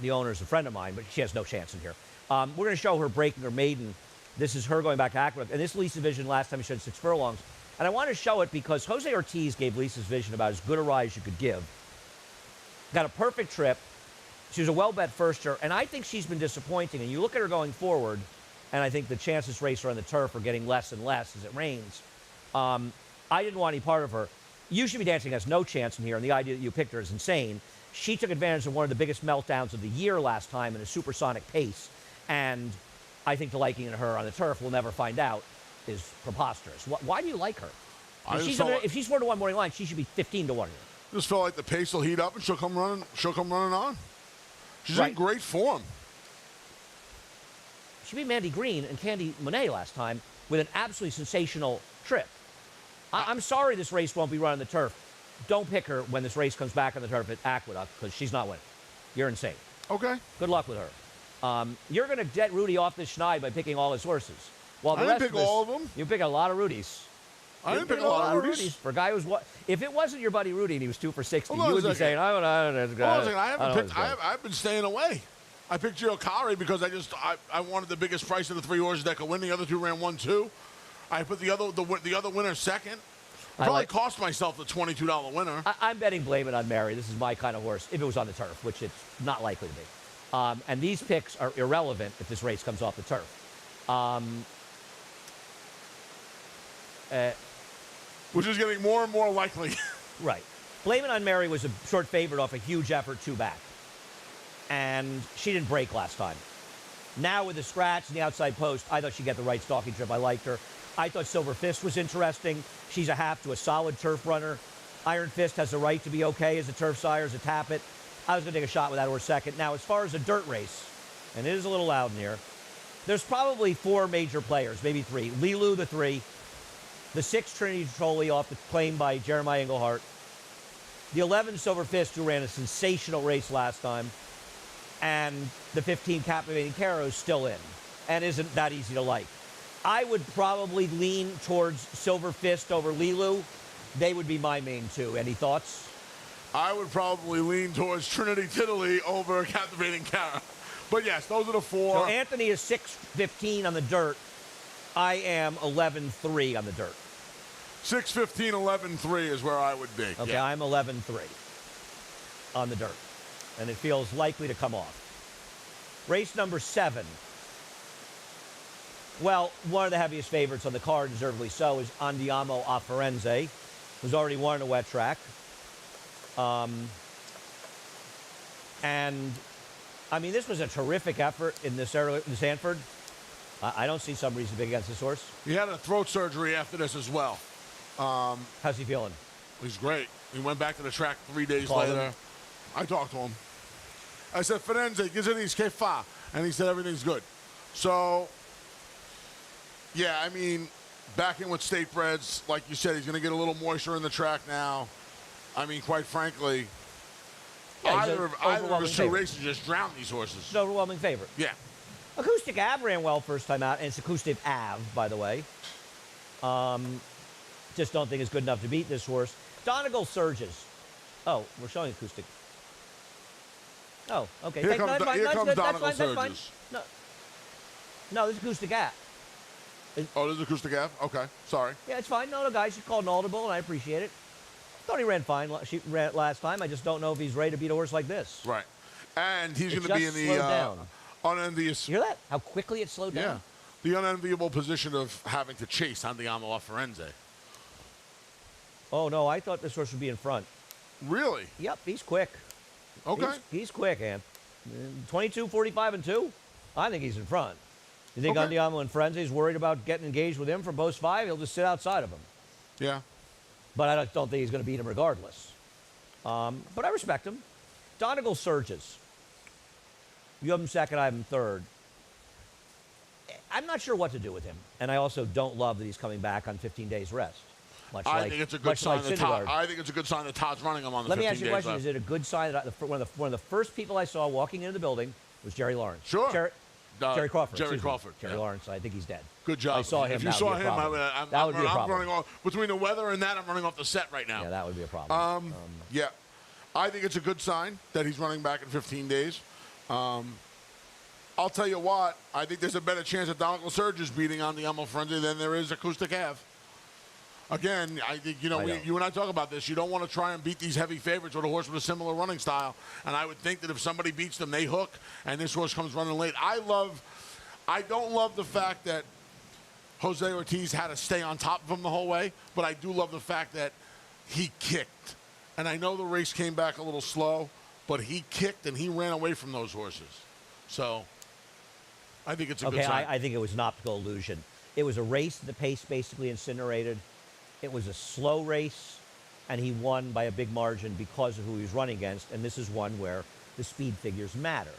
Speaker 1: the owner is a friend of mine, but she has no chance in here. We're going to show her breaking her maiden. This is her going back to Aqueduct. And this Lisa's Vision last time she had 6 furlongs. And I want to show it because Jose Ortiz gave Lisa's Vision about as good a ride as you could give. Got a perfect trip. She was a well-bet firster, and I think she's been disappointing. And you look at her going forward, and I think the chances race her on the turf are getting less and less as it rains. I didn't want any part of her. You Should Be Dancing has no chance in here, and the idea that you picked her is insane. She took advantage of one of the biggest meltdowns of the year last time in a supersonic pace, and I think the liking in her on the turf, we'll never find out, is preposterous. Why do you like her? If she's 4-1 morning line, she should be 15-1 here.
Speaker 2: Just felt like the pace will heat up and she'll come running. She'll come running on. She's in great form.
Speaker 1: She beat Mandy Green and Candy Monet last time with an absolutely sensational trip. I'm sorry this race won't be run on the turf. Don't pick her when this race comes back on the turf at Aqueduct because she's not winning. You're insane.
Speaker 2: Okay.
Speaker 1: Good luck with her. You're going to get Rudy off this schneid by picking all his horses. Well,
Speaker 2: I didn't pick all of them.
Speaker 1: You pick a lot of Rudies.
Speaker 2: I didn't pick a lot of Rudies.
Speaker 1: For a guy who's if it wasn't your buddy Rudy and he was 2 for 60, you would be
Speaker 2: second.
Speaker 1: saying, I don't know.
Speaker 2: I've been staying away. I picked Gio Kari because I wanted the biggest price of the 3 horses that could win. The other 2 ran 1-2. I put the other winner second. I probably cost myself the $22 winner.
Speaker 1: I'm betting Blame It on Mary. This is my kind of horse if it was on the turf, which it's not likely to be. And these picks are irrelevant if this race comes off the turf.
Speaker 2: Which is getting more and more likely.
Speaker 1: Right. Blame It on Mary was a short favorite off a huge effort 2 back. And she didn't break last time. Now with the scratch and the outside post, I thought she'd get the right stalking trip. I liked her. I thought Silver Fist was interesting. She's a half to a solid turf runner. Iron Fist has the right to be okay as a turf sire, as a tap it. I was going to take a shot with that horse second. Now, as far as a dirt race, and it is a little loud in here, there's probably 4 major players, maybe 3. Lilu, the 3. The 6, Trinity Trolli, off the claim by Jeremiah Englehart. The 11, Silver Fist, who ran a sensational race last time. And the 15, Captivating Caro, is still in and isn't that easy to like. I would probably lean towards Silver Fist over Lilu. They would be my main 2. Any thoughts?
Speaker 2: I would probably lean towards Trinity Tiddly over Captivating Cara. But yes, those are the 4.
Speaker 1: So Anthony is 6-15 on the dirt. I am 11-3 on the dirt.
Speaker 2: 6-15, 11-3 is where I would be.
Speaker 1: Okay,
Speaker 2: yeah.
Speaker 1: I'm 11-3 on the dirt. And it feels likely to come off. Race number 7. Well, one of the heaviest favorites on the card, deservedly so, is Andiamo a Firenze, who's already won a wet track. And, I mean, this was a terrific effort in this early, in Sanford. I don't see some reason to be against this horse.
Speaker 2: He had a throat surgery after this as well.
Speaker 1: How's he feeling?
Speaker 2: He's great. He went back to the track 3 days
Speaker 1: Called
Speaker 2: later.
Speaker 1: him?
Speaker 2: I talked to him. I said, Firenze, Gizzini's che fa? And he said everything's good. So, yeah, I mean, back in with State Breds, like you said, he's going to get a little moisture in the track now. I mean, quite frankly,
Speaker 1: Yeah, he's
Speaker 2: either
Speaker 1: an
Speaker 2: of his
Speaker 1: overwhelming
Speaker 2: 2
Speaker 1: favorite.
Speaker 2: races just drowned these horses.
Speaker 1: It's an overwhelming favorite.
Speaker 2: Yeah.
Speaker 1: Acoustic Ave ran well first time out, and it's Acoustic Ave, by the way. Just don't think it's good enough to beat this horse. Donegal surges. Oh, we're showing Acoustic. Oh, okay.
Speaker 2: Here comes
Speaker 1: that's fine.
Speaker 2: here
Speaker 1: That's
Speaker 2: comes
Speaker 1: good.
Speaker 2: Donegal
Speaker 1: That's fine.
Speaker 2: surges.
Speaker 1: No, this is Acoustic Ave.
Speaker 2: Oh, this is Acoustic Ave? Okay, sorry.
Speaker 1: Yeah, it's fine. No, guys, you called an audible, and I appreciate it. Thought he ran fine. She ran last time. I just don't know if he's ready to beat a horse like this.
Speaker 2: Right. And he's
Speaker 1: It
Speaker 2: going to be in
Speaker 1: just
Speaker 2: the
Speaker 1: slowed down.
Speaker 2: unenvious.
Speaker 1: You hear that? How quickly it slowed
Speaker 2: Yeah.
Speaker 1: down?
Speaker 2: The unenviable position of having to chase Andiamo a Firenze.
Speaker 1: Oh, no, I thought this horse would be in front.
Speaker 2: Really?
Speaker 1: Yep, he's quick.
Speaker 2: Okay.
Speaker 1: He's quick, Ant. 22, 45, and 2. I think he's in front. You think
Speaker 2: Okay.
Speaker 1: Andiamo and Frenzy's worried about getting engaged with him from post 5? He'll just sit outside of him.
Speaker 2: Yeah.
Speaker 1: But I don't think he's going to beat him regardless. But I respect him. Donegal surges. You have him second, I have him third. I'm not sure what to do with him. And I also don't love that he's coming back on 15 days rest.
Speaker 2: I think it's a good sign that I think it's a good sign that Todd's running him on the
Speaker 1: Let
Speaker 2: 15
Speaker 1: me ask you a
Speaker 2: days
Speaker 1: question.
Speaker 2: left.
Speaker 1: Is it a good sign that one of the first people I saw walking into the building was Jerry Lawrence?
Speaker 2: Sure.
Speaker 1: Jerry Crawford.
Speaker 2: Jerry
Speaker 1: excuse me.
Speaker 2: Crawford.
Speaker 1: Jerry
Speaker 2: yeah.
Speaker 1: Lawrence, I think he's dead.
Speaker 2: Good job.
Speaker 1: I saw him.
Speaker 2: If you
Speaker 1: that
Speaker 2: saw
Speaker 1: would be a
Speaker 2: him,
Speaker 1: problem.
Speaker 2: I'm
Speaker 1: That would be a
Speaker 2: I'm
Speaker 1: problem.
Speaker 2: running off between the weather and that. I'm running off the set right now.
Speaker 1: Yeah, that would be a problem.
Speaker 2: Yeah, I think it's a good sign that he's running back in 15 days. I'll tell you what, I think there's a better chance that Donegal Surge is beating Andiamo Firenze than there is Acoustic Ave. Again, I think, you and I talk about this. You don't want to try and beat these heavy favorites with a horse with a similar running style. And I would think that if somebody beats them, they hook, and this horse comes running late. I don't love the fact that Jose Ortiz had to stay on top of him the whole way, but I do love the fact that he kicked. And I know the race came back a little slow, but he kicked and he ran away from those horses. So I think it's a good sign.
Speaker 1: I think it was an optical illusion. It was a race, the pace basically incinerated. It was a slow race, and he won by a big margin because of who he was running against. And this is one where the speed figures matter.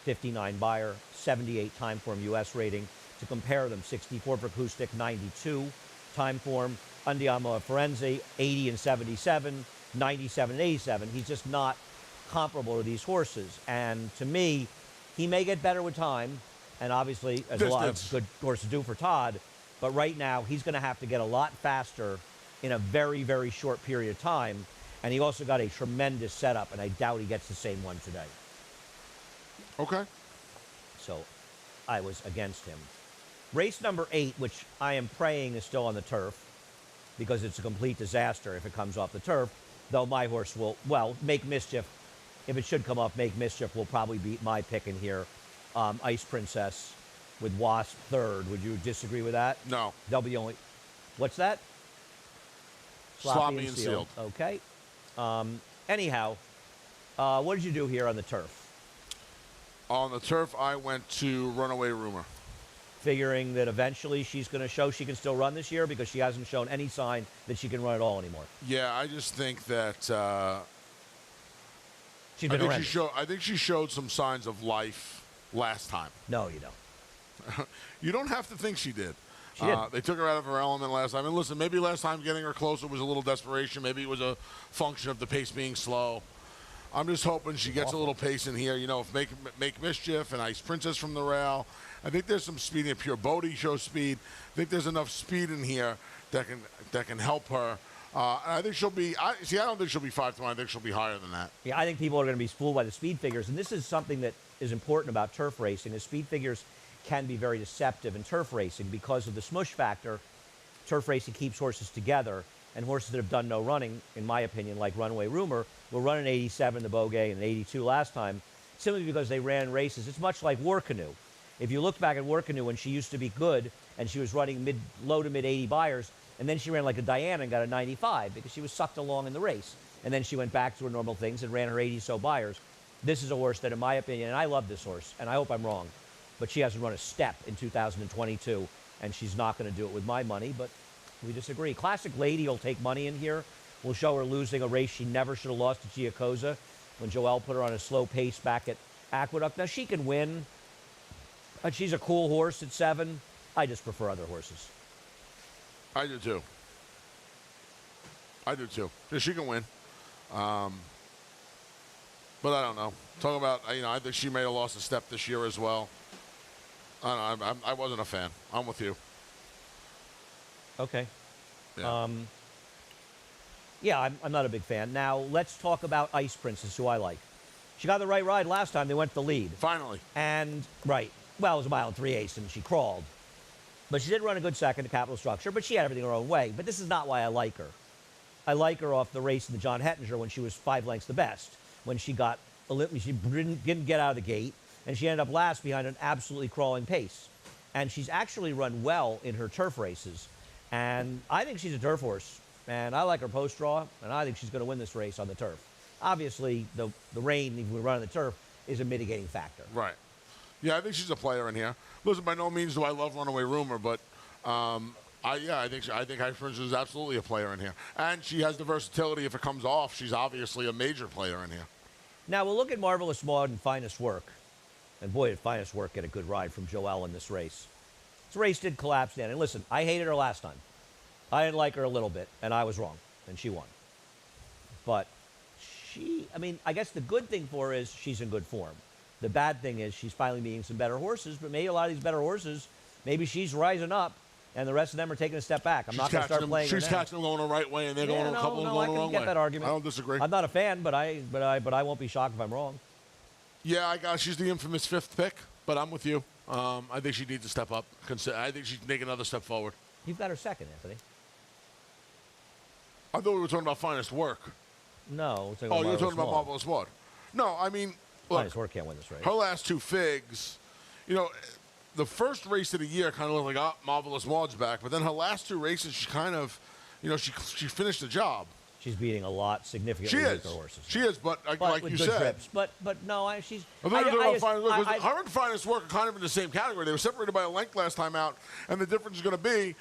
Speaker 1: 59 Beyer, 78 time form U.S. rating. To compare them, 64 for Acoustic, 92 time form. Andiamo a Firenze, 80 and 77, 97 and 87. He's just not comparable to these horses. And to me, he may get better with time. And obviously, there's a lot of good horses to do for Todd. But right now, he's going to have to get a lot faster in a very, very short period of time. And he also got a tremendous setup, and I doubt he gets the same one today.
Speaker 2: Okay.
Speaker 1: So I was against him. Race number 8, which I am praying is still on the turf, because it's a complete disaster if it comes off the turf, though my horse will, well, Make Mischief. If it should come off, Make Mischief will probably beat my pick in here, Ice Princess, with Wasp third. Would you disagree with that?
Speaker 2: No.
Speaker 1: They'll be only... What's that?
Speaker 2: Sloppy and sealed.
Speaker 1: Okay. Anyhow, what did you do here on the turf?
Speaker 2: On the turf, I went to Runaway Rumor.
Speaker 1: figuring that eventually she's going to show she can still run this year because she hasn't shown any sign that she can run at all anymore.
Speaker 2: Yeah, I just think that
Speaker 1: She's been horrendous.
Speaker 2: I think she showed some signs of life last time.
Speaker 1: No, you don't.
Speaker 2: You don't have to think she did.
Speaker 1: She did.
Speaker 2: They took her out of her element last time. And listen, maybe last time getting her closer was a little desperation. Maybe it was a function of the pace being slow. I'm just hoping she gets a little pace in here. You know, if make mischief and Ice Princess from the rail. I think there's some speed in here. Pure Bodhi shows speed. I think there's enough speed in here that can help her. And I think she'll be. I don't think she'll be 5-1. I think she'll be higher than that.
Speaker 1: Yeah, I think people are going to be fooled by the speed figures. And this is something that is important about turf racing. The speed figures can be very deceptive in turf racing because of the smush factor. Turf racing keeps horses together. And horses that have done no running, in my opinion, like Runaway Rumor, will run an 87 the Beaugay and an 82 last time, simply because they ran races. It's much like War Canoe. If you look back at War Canoe when she used to be good and she was running low to mid 80 buyers, and then she ran like a Diana and got a 95 because she was sucked along in the race. And then she went back to her normal things and ran her 80 so buyers. This is a horse that, in my opinion, and I love this horse, and I hope I'm wrong, but she hasn't run a step in 2022, and she's not going to do it with my money, but we disagree. Classic Lady will take money in here. We'll show her losing a race she never should have lost to Giacosa when Joel put her on a slow pace back at Aqueduct. Now, she can win. And she's a cool horse at 7. I just prefer other horses.
Speaker 2: I do too. Yeah, she can win. But I don't know. Talk about, I think she may have lost a step this year as well. I don't know. I wasn't a fan. I'm with you.
Speaker 1: Okay.
Speaker 2: Yeah.
Speaker 1: I'm not a big fan. Now, let's talk about Ice Princess, who I like. She got the right ride last time. They went to the lead.
Speaker 2: Finally.
Speaker 1: And, right. Well, it was a mile and 3/8, and she crawled. But she did run a good second to Capital Structure, but she had everything her own way. But this is not why I like her. I like her off the race in the John Hettinger when she was 5 lengths the best. When she didn't get out of the gate, and she ended up last behind an absolutely crawling pace. And she's actually run well in her turf races. And I think she's a turf horse. And I like her post draw, and I think she's going to win this race on the turf. Obviously, the rain, even we run on the turf, is a mitigating factor.
Speaker 2: Right. Yeah, I think she's a player in here. Listen, by no means do I love Runaway Rumor, but I think Ice Princess is absolutely a player in here. And she has the versatility. If it comes off, she's obviously a major player in here.
Speaker 1: Now, we'll look at Marvelous Maud and Finest Work. And boy, did Finest Work get a good ride from Joelle in this race. This race did collapse down. And listen, I hated her last time. I didn't like her a little bit, and I was wrong, and she won. But I guess the good thing for her is she's in good form. The bad thing is she's finally meeting some better horses, but maybe a lot of these better horses, maybe she's rising up, and the rest of them are taking a step back. I'm not going to start playing her now.
Speaker 2: She's catching them going the right way, and they're going a couple of them going the wrong way.
Speaker 1: I can get that argument.
Speaker 2: I don't disagree.
Speaker 1: I'm not a fan, but I won't be shocked if I'm wrong.
Speaker 2: Yeah, she's the infamous 5th pick, but I'm with you. I think she needs to step up. I think she can take another step forward.
Speaker 1: You've got her second, Anthony.
Speaker 2: I thought we were talking about Finest Work.
Speaker 1: No.
Speaker 2: You were talking about Marvelous Maud. No, I mean, look,
Speaker 1: Finest Work can't win this race.
Speaker 2: Her last 2 figs, the first race of the year kind of looked like, Marvelous Maud's back. But then her last 2 races, she kind of, she finished the job.
Speaker 1: She's beating a lot significantly weaker horses.
Speaker 2: She is, but like
Speaker 1: with
Speaker 2: you
Speaker 1: good
Speaker 2: said.
Speaker 1: Trips. But no, she's.
Speaker 2: Her and Finest Work are kind of in the same category. They were separated by a length last time out, and the difference is going to be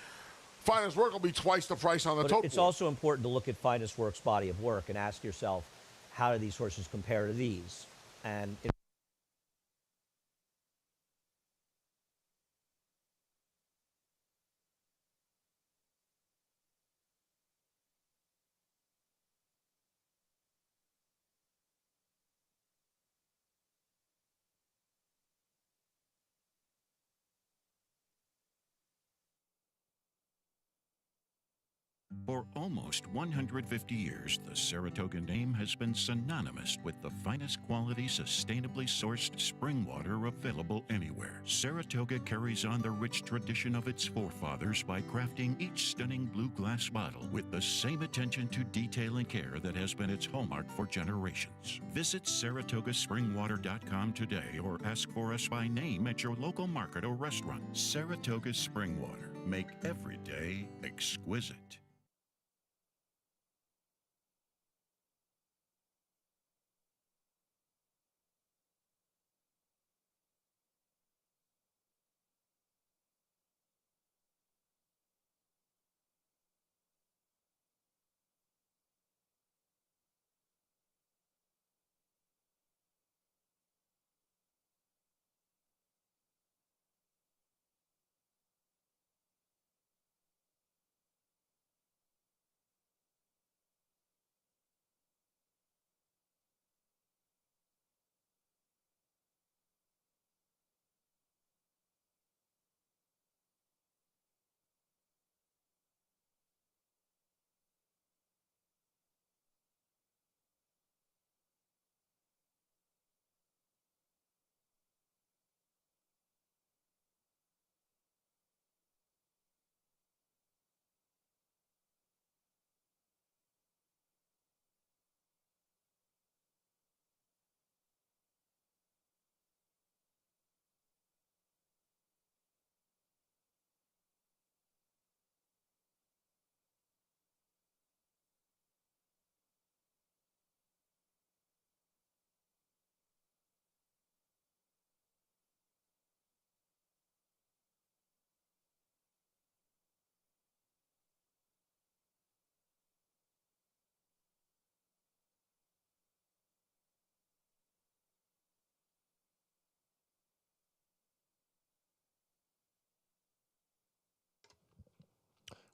Speaker 2: Finest Work will be twice the price on the tote board.
Speaker 1: It's also important to look at Finest Work's body of work and ask yourself, how do these horses compare to these? And
Speaker 3: For almost 150 years, the Saratoga name has been synonymous with the finest quality, sustainably sourced spring water available anywhere. Saratoga carries on the rich tradition of its forefathers by crafting each stunning blue glass bottle with the same attention to detail and care that has been its hallmark for generations. Visit SaratogaSpringwater.com today or ask for us by name at your local market or restaurant. Saratoga Spring Water. Make every day exquisite.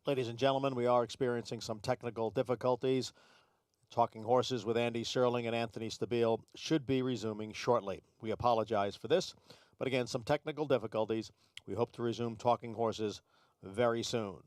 Speaker 4: Ladies and gentlemen, we are experiencing some technical difficulties. Talking Horses with Andy Sherling and Anthony Stabile should be resuming shortly. We apologize for this, but again, some technical difficulties. We hope to resume Talking Horses very soon.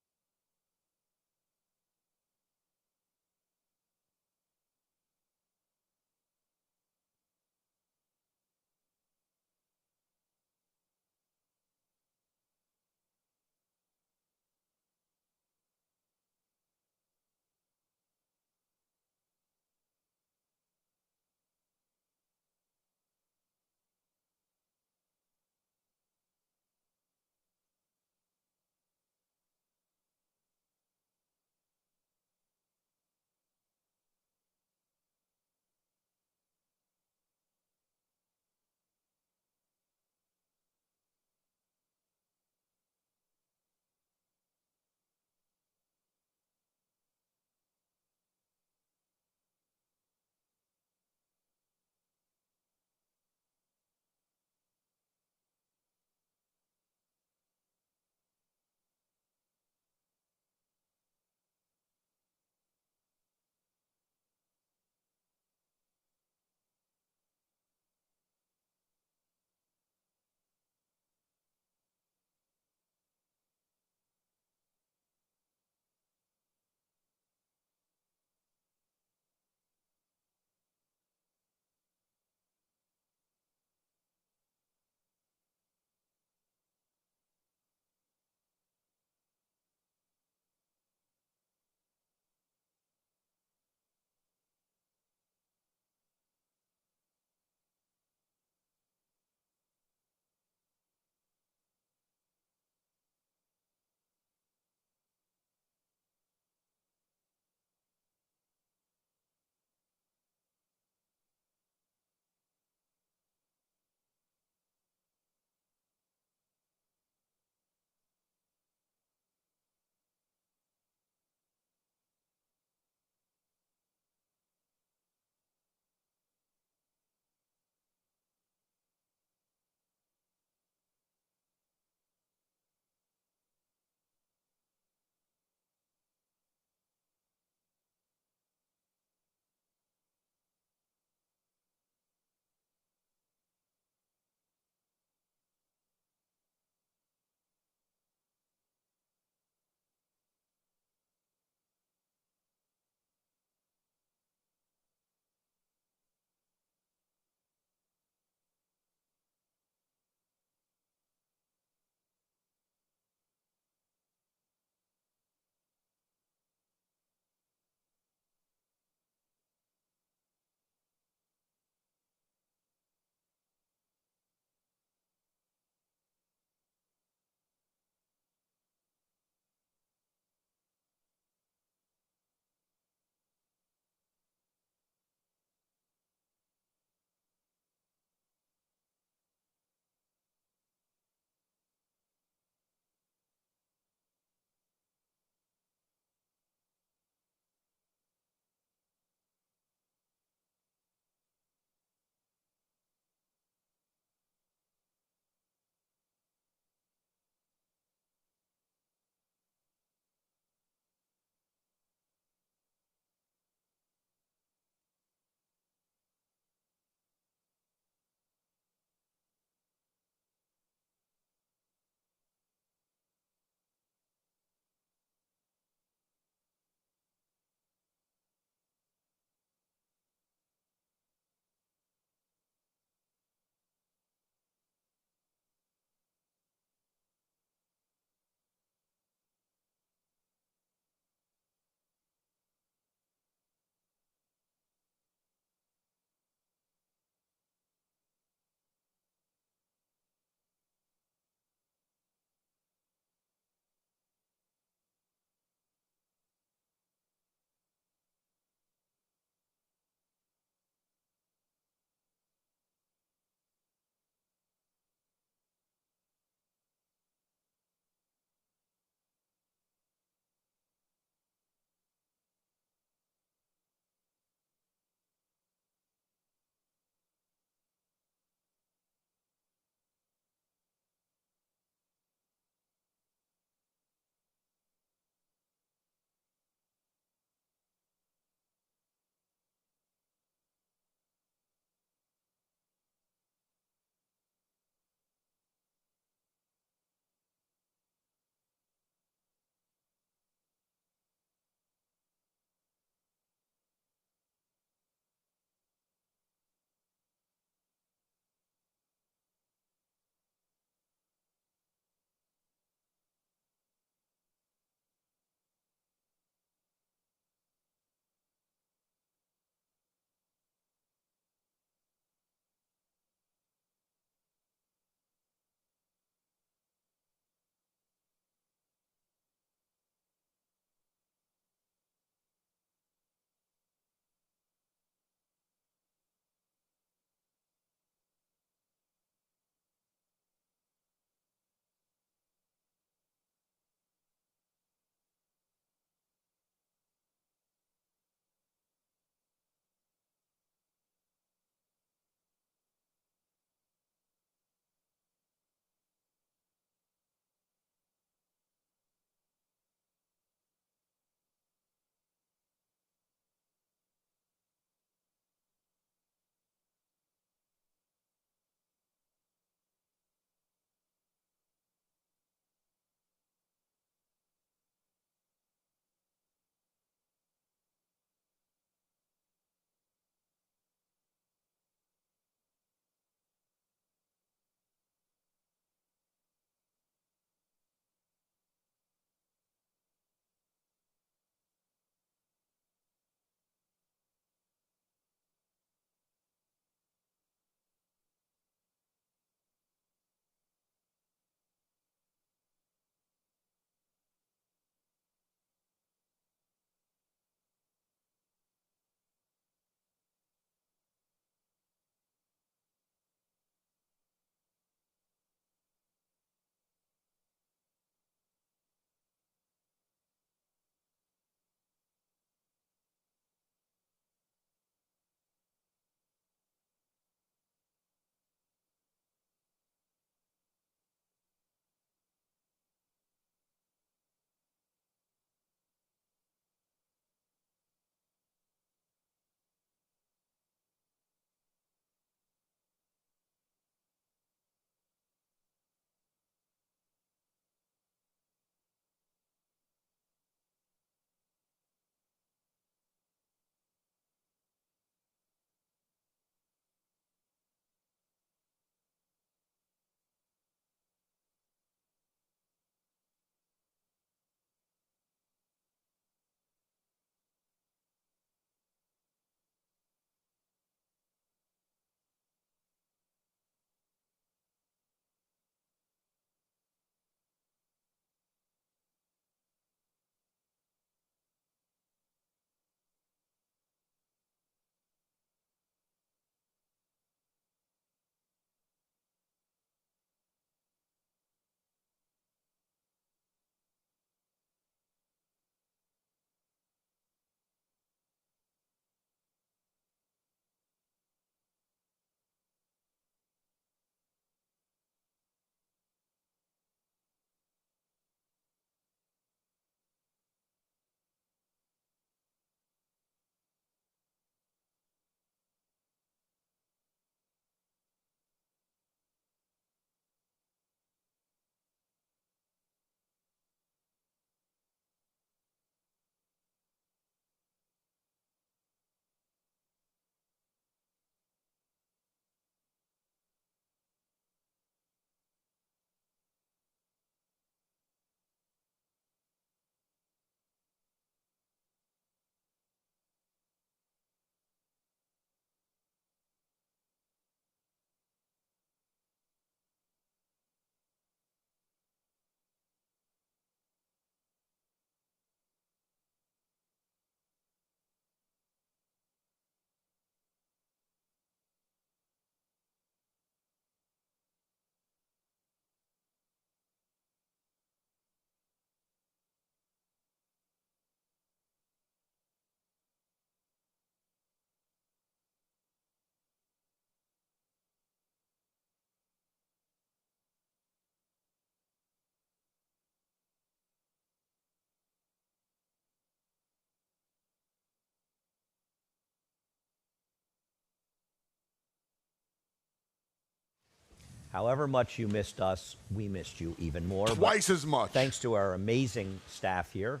Speaker 1: However much you missed us, we missed you even more. But
Speaker 2: Twice as much.
Speaker 1: thanks to our amazing staff here,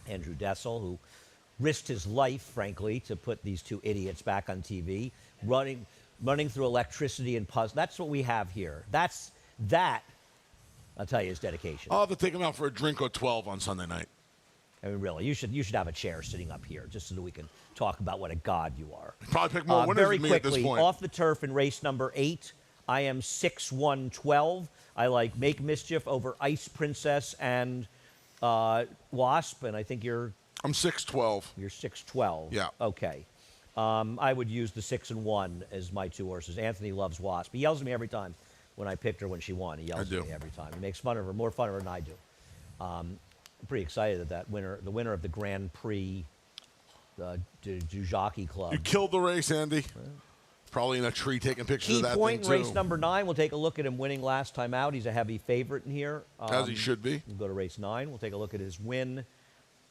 Speaker 1: Andrew Dessel, who risked his life, frankly, to put these two idiots back on TV, running through electricity and puzzle. That's what we have here. That, I'll tell you, is dedication.
Speaker 2: I'll have to take him out for a drink or 12 on Sunday night.
Speaker 1: I mean, really, you should have a chair sitting up here just so that we can talk about what a god you are.
Speaker 2: Probably pick more winners
Speaker 1: Very
Speaker 2: than me at this
Speaker 1: quickly,
Speaker 2: point.
Speaker 1: off the turf in race number 8, I am 6-1-12. I like Make Mischief over Ice Princess and Wasp, and I think you're
Speaker 2: 6-12.
Speaker 1: 6-12.
Speaker 2: Yeah.
Speaker 1: Okay. I would use the 6 and 1 as my two horses. Anthony loves Wasp. He yells at me every time when I picked her when she won. He yells at me every time. He makes fun of her, more fun of her than I do. I'm pretty excited that the winner of the Grand Prix, du Jockey Club.
Speaker 2: You killed the race, Andy. Probably in a tree taking pictures
Speaker 1: Key
Speaker 2: of that
Speaker 1: point,
Speaker 2: thing, too.
Speaker 1: race number 9. We'll take a look at him winning last time out. He's a heavy favorite in here.
Speaker 2: As he should be.
Speaker 1: We'll go to race 9. We'll take a look at his win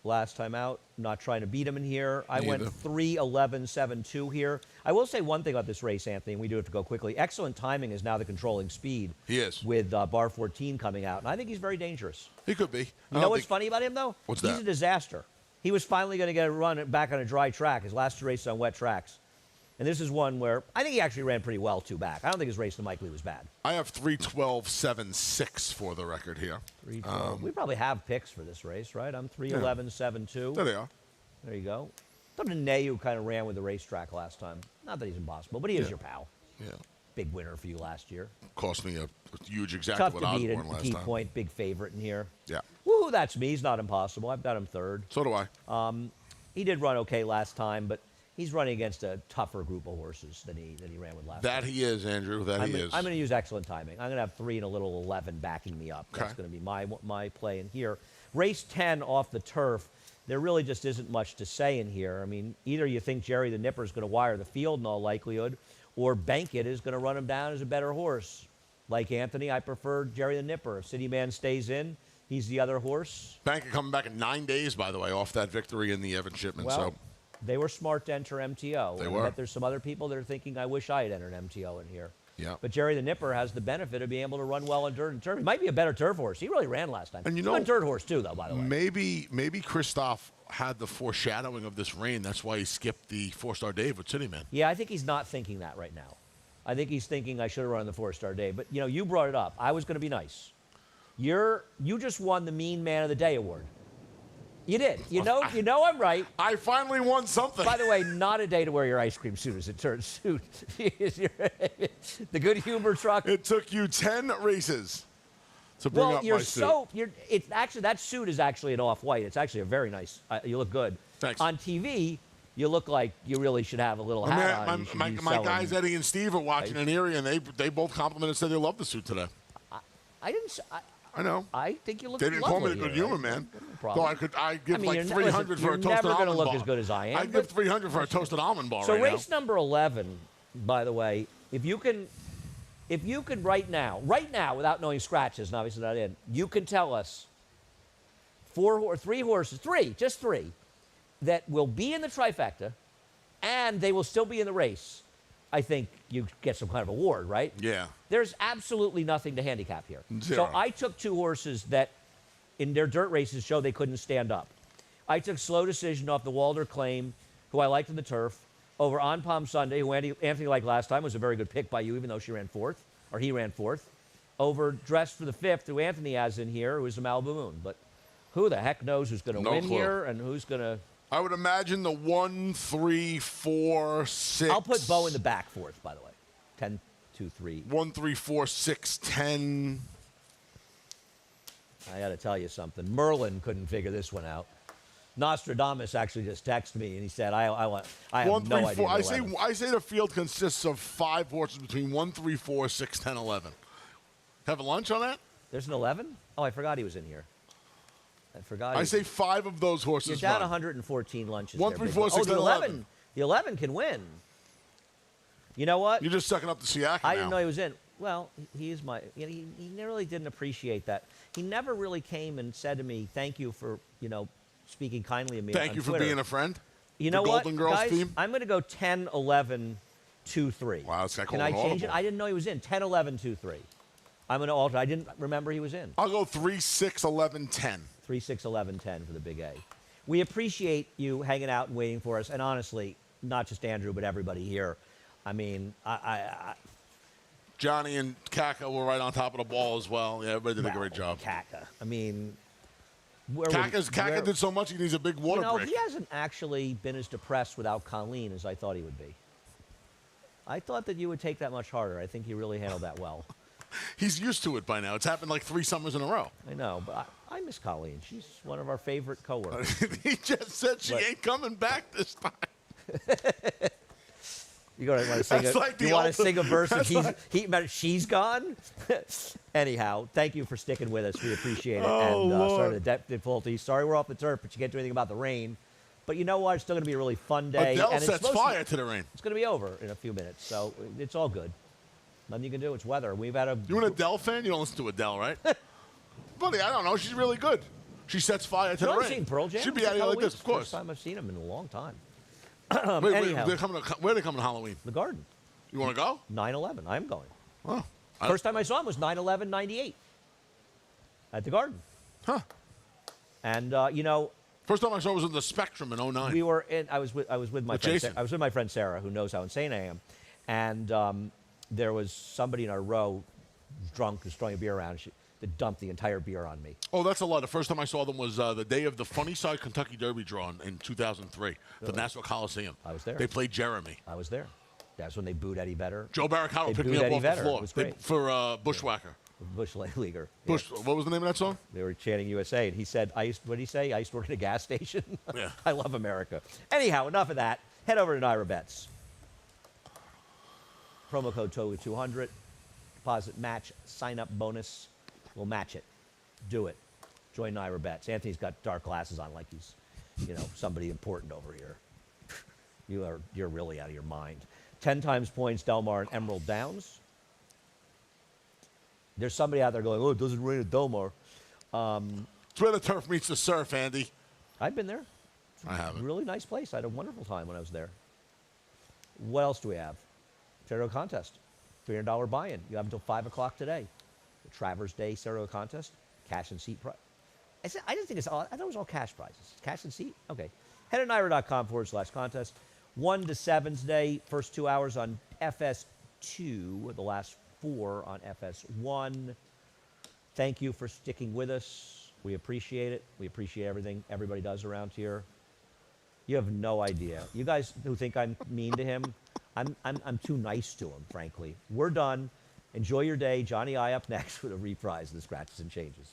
Speaker 1: last time out. Not trying to beat him in here. I went
Speaker 2: Neither.
Speaker 1: 3-11-7-2 here. I will say one thing about this race, Anthony, and we do have to go quickly. Excellent timing is now the controlling speed.
Speaker 2: He is.
Speaker 1: With bar 14 coming out. And I think he's very dangerous.
Speaker 2: He could be.
Speaker 1: You know what's funny about him, though?
Speaker 2: What's
Speaker 1: He's
Speaker 2: that?
Speaker 1: a disaster. He was finally going to get a run back on a dry track. His last 2 races on wet tracks. And this is one where I think he actually ran pretty well 2 back. I don't think his race to Mike Lee was bad.
Speaker 2: I have 3-12-7-6 for the record here.
Speaker 1: 3-12. We probably have picks for this race, right? I'm 3-11-7-2.
Speaker 2: There they are.
Speaker 1: There you go. Donaneyu kind of ran with the racetrack last time. Not that he's impossible, but he is your pal.
Speaker 2: Yeah.
Speaker 1: Big winner for you last year.
Speaker 2: Cost me a huge exact
Speaker 1: Tough
Speaker 2: with
Speaker 1: to beat
Speaker 2: Osborne
Speaker 1: a
Speaker 2: last
Speaker 1: key
Speaker 2: time.
Speaker 1: point, big favorite in here.
Speaker 2: Yeah.
Speaker 1: Woohoo, that's me. He's not impossible. I've got him 3rd.
Speaker 2: So do I.
Speaker 1: He did run okay last time, but he's running against a tougher group of horses than he ran with last time.
Speaker 2: That he is, Andrew. That he is.
Speaker 1: I'm going to use excellent timing. I'm going to have 3 and a little 11 backing me up. That's
Speaker 2: Okay.
Speaker 1: going to be my play in here. Race 10 off the turf. There really just isn't much to say in here. I mean, either you think Jerry the Nipper is going to wire the field in all likelihood, or Bankit is going to run him down as a better horse. Like Anthony, I prefer Jerry the Nipper. If City Man stays in, he's the other horse.
Speaker 2: Banker coming back in 9 days, by the way, off that victory in the Evan Shipman.
Speaker 1: Well,
Speaker 2: So
Speaker 1: they were smart to enter MTO.
Speaker 2: They
Speaker 1: I
Speaker 2: were.
Speaker 1: bet there's some other people that are thinking, I wish I had entered MTO in here.
Speaker 2: Yeah.
Speaker 1: But Jerry the Nipper has the benefit of being able to run well in dirt and turf. He might be a better turf horse. He really ran last time.
Speaker 2: And you
Speaker 1: He's a
Speaker 2: know-
Speaker 1: good dirt horse too, though, by the way.
Speaker 2: maybe Christoph had the foreshadowing of this rain. That's why he skipped the 4-star Dave with City Man.
Speaker 1: Yeah, I think he's not thinking that right now. I think he's thinking I should have run the 4-star day. But, you brought it up. I was going to be nice. You just won the Mean Man of the Day award. You did. You know I'm right.
Speaker 2: I finally won something.
Speaker 1: By the way, not a day to wear your ice cream suit as it turns suit. The good humor truck.
Speaker 2: It took you 10 races to bring
Speaker 1: Well,
Speaker 2: up
Speaker 1: you're
Speaker 2: my suit.
Speaker 1: it's actually, that suit is actually an off-white. It's actually a very nice, you look good.
Speaker 2: Thanks.
Speaker 1: On TV, you look like you really should have a little hat on. You should
Speaker 2: my
Speaker 1: be
Speaker 2: guys
Speaker 1: selling-
Speaker 2: Eddie and Steve are watching in Erie, and they both complimented and said they love the suit today.
Speaker 1: I didn't, s-
Speaker 2: I know.
Speaker 1: I think you look
Speaker 2: They didn't call me
Speaker 1: lovely
Speaker 2: the good
Speaker 1: here.
Speaker 2: humor, man.
Speaker 1: No problem.
Speaker 2: So I'd give
Speaker 1: I mean,
Speaker 2: like
Speaker 1: you're ne-
Speaker 2: 300
Speaker 1: listen,
Speaker 2: for a
Speaker 1: you're
Speaker 2: toasted
Speaker 1: never gonna
Speaker 2: almond
Speaker 1: look
Speaker 2: bar.
Speaker 1: as good as I am,
Speaker 2: I'd
Speaker 1: but-
Speaker 2: give 300 for a toasted almond bar
Speaker 1: So
Speaker 2: right
Speaker 1: race number 11, by the way, if you can right now, without knowing scratches, and obviously not in, you can tell us just three, that will be in the trifecta, and they will still be in the race. I think you get some kind of award, right?
Speaker 2: Yeah.
Speaker 1: There's absolutely nothing to handicap here.
Speaker 2: Zero.
Speaker 1: So I took 2 horses that in their dirt races showed they couldn't stand up. I took Slow Decision off the Walder Claim, who I liked in the turf, over On Palm Sunday, who Anthony liked last time, was a very good pick by you, even though he ran 4th. Over Dress for the 5th, who Anthony has in here, who is a Malibu Moon. But who the heck knows who's going to
Speaker 2: No
Speaker 1: win
Speaker 2: clue.
Speaker 1: here and who's going to...
Speaker 2: I would imagine the 1, 3, 4, 6.
Speaker 1: I'll put Bo in the back 4th, by the way. 10, 2, 3.
Speaker 2: 1, 3, 4, 6, 10.
Speaker 1: I got to tell you something. Merlin couldn't figure this one out. Nostradamus actually just texted me and he said, I have
Speaker 2: 1,
Speaker 1: no
Speaker 2: 3,
Speaker 1: idea.
Speaker 2: 4.
Speaker 1: the 11.
Speaker 2: I say the field consists of 5 horses between 1, 3, 4, 6, 10, 11. Have a lunch on that?
Speaker 1: There's an 11? Oh, I forgot he was in here. I forgot.
Speaker 2: I say 5 of those horses.
Speaker 1: you're down
Speaker 2: run.
Speaker 1: 114 lunches.
Speaker 2: 1,
Speaker 1: there,
Speaker 2: 3,
Speaker 1: big
Speaker 2: 4,
Speaker 1: boy.
Speaker 2: 6,
Speaker 1: oh, the
Speaker 2: 10,
Speaker 1: 11. The 11 can win. You know what?
Speaker 2: You're just sucking up to Siakam
Speaker 1: I
Speaker 2: now.
Speaker 1: didn't know he was in. Well, he is my. He really didn't appreciate that. He never really came and said to me, "Thank you for speaking kindly of me."
Speaker 2: Thank
Speaker 1: on
Speaker 2: you for
Speaker 1: Twitter.
Speaker 2: being a friend.
Speaker 1: You know
Speaker 2: the
Speaker 1: what,
Speaker 2: Golden Girls
Speaker 1: guys?
Speaker 2: theme.
Speaker 1: I'm going to go 10, 11, 2-3.
Speaker 2: Wow, this guy
Speaker 1: Can
Speaker 2: called
Speaker 1: I
Speaker 2: an
Speaker 1: change it?
Speaker 2: audible.
Speaker 1: I didn't know he was in. 10-11-2-3. I'm going to alter. I didn't remember he was in.
Speaker 2: I'll go 3-6-11-10.
Speaker 1: 3-6-11-10 for the Big A. We appreciate you hanging out and waiting for us. And honestly, not just Andrew, but everybody here. I mean,
Speaker 2: Johnny and Kaka were right on top of the ball as well. Yeah, everybody did a great job.
Speaker 1: Kaka. I mean, where
Speaker 2: Kaka did so much he needs a big water break.
Speaker 1: he hasn't actually been as depressed without Colleen as I thought he would be. I thought that you would take that much harder. I think he really handled that well.
Speaker 2: He's used to it by now. It's happened like 3 summers in a row.
Speaker 1: I know, but I miss Colleen. She's one of our favorite coworkers.
Speaker 2: He just said she
Speaker 1: But-
Speaker 2: ain't coming back this time.
Speaker 1: You want to sing?
Speaker 2: That's like the
Speaker 1: you want to
Speaker 2: ultimate-
Speaker 1: sing a verse of
Speaker 2: that's
Speaker 1: she's gone? Anyhow, thank you for sticking with us. We appreciate it.
Speaker 2: Oh,
Speaker 1: and sorry
Speaker 2: Lord.
Speaker 1: for the difficulty. Sorry we're off the turf, but you can't do anything about the rain. But you know what? It's still going to be a really fun day.
Speaker 2: Adele
Speaker 1: and
Speaker 2: sets fire to the rain.
Speaker 1: It's going to be over in a few minutes, so it's all good. Nothing you can do. It's weather. We've had a.
Speaker 2: You an Adele fan? You don't listen to Adele, right? Buddy, I don't know. She's really good. She sets fire to
Speaker 1: You
Speaker 2: the
Speaker 1: know,
Speaker 2: rain.
Speaker 1: I've seen Pearl Jam.
Speaker 2: She'd be
Speaker 1: It's
Speaker 2: out here like
Speaker 1: Halloween.
Speaker 2: this, of course.
Speaker 1: First time I've seen them in a long time.
Speaker 2: Wait,
Speaker 1: Anyhow.
Speaker 2: where are they coming to Halloween?
Speaker 1: The Garden.
Speaker 2: You want to go?
Speaker 1: 9/11. I'm going.
Speaker 2: Oh.
Speaker 1: First time I saw him was 9/11/98 at the Garden.
Speaker 2: Huh.
Speaker 1: And you know,
Speaker 2: First time I saw it was in the Spectrum in 09.
Speaker 1: we were in. I was with my
Speaker 2: With
Speaker 1: friend.
Speaker 2: Jason.
Speaker 1: I was with my friend Sarah, who knows how insane I am. And there was somebody in our row, drunk, was throwing a beer around. That dumped the entire beer on me.
Speaker 2: Oh, that's a lot. The first time I saw them was the day of the Funny Side Kentucky Derby draw in 2003, the Nassau Coliseum.
Speaker 1: I was there.
Speaker 2: They played Jeremy.
Speaker 1: I was there. That's when they booed Eddie Vedder.
Speaker 2: Joe Barricaro
Speaker 1: They
Speaker 2: picked
Speaker 1: booed
Speaker 2: me up
Speaker 1: Eddie
Speaker 2: off
Speaker 1: Vedder.
Speaker 2: the
Speaker 1: It
Speaker 2: floor
Speaker 1: was great.
Speaker 2: for Bushwhacker.
Speaker 1: Bush Leaguer.
Speaker 2: Bush. What was the name of that song?
Speaker 1: They were chanting USA, and he said, what did he say? I used to work at a gas station.
Speaker 2: Yeah.
Speaker 1: I love America. Anyhow, enough of that. Head over to Naira Bets. Promo code TOGA200. Deposit match, sign up bonus. We'll match it. Do it. Join Naira Bets. Anthony's got dark glasses on like he's, somebody important over here. You're really out of your mind. 10 times points, Del Mar and Emerald Downs. There's somebody out there going, oh, it doesn't rain at Del Mar.
Speaker 2: It's where the turf meets the surf, Andy.
Speaker 1: I've been there.
Speaker 2: I haven't.
Speaker 1: Really nice place. I had a wonderful time when I was there. What else do we have? Stereo contest. $300 buy-in. You have until 5 o'clock today. The Travers Day Stereo contest. Cash and seat prize. I didn't think I thought it was all cash prizes. Cash and seat? Okay. Head to Naira.com/contest. 1 to 7's day. First 2 hours on FS2. The last 4 on FS1. Thank you for sticking with us. We appreciate it. We appreciate everything everybody does around here. You have no idea. You guys who think I'm mean to him, I'm too nice to him, frankly. We're done. Enjoy your day. Johnny I up next with a reprise of the Scratches and Changes.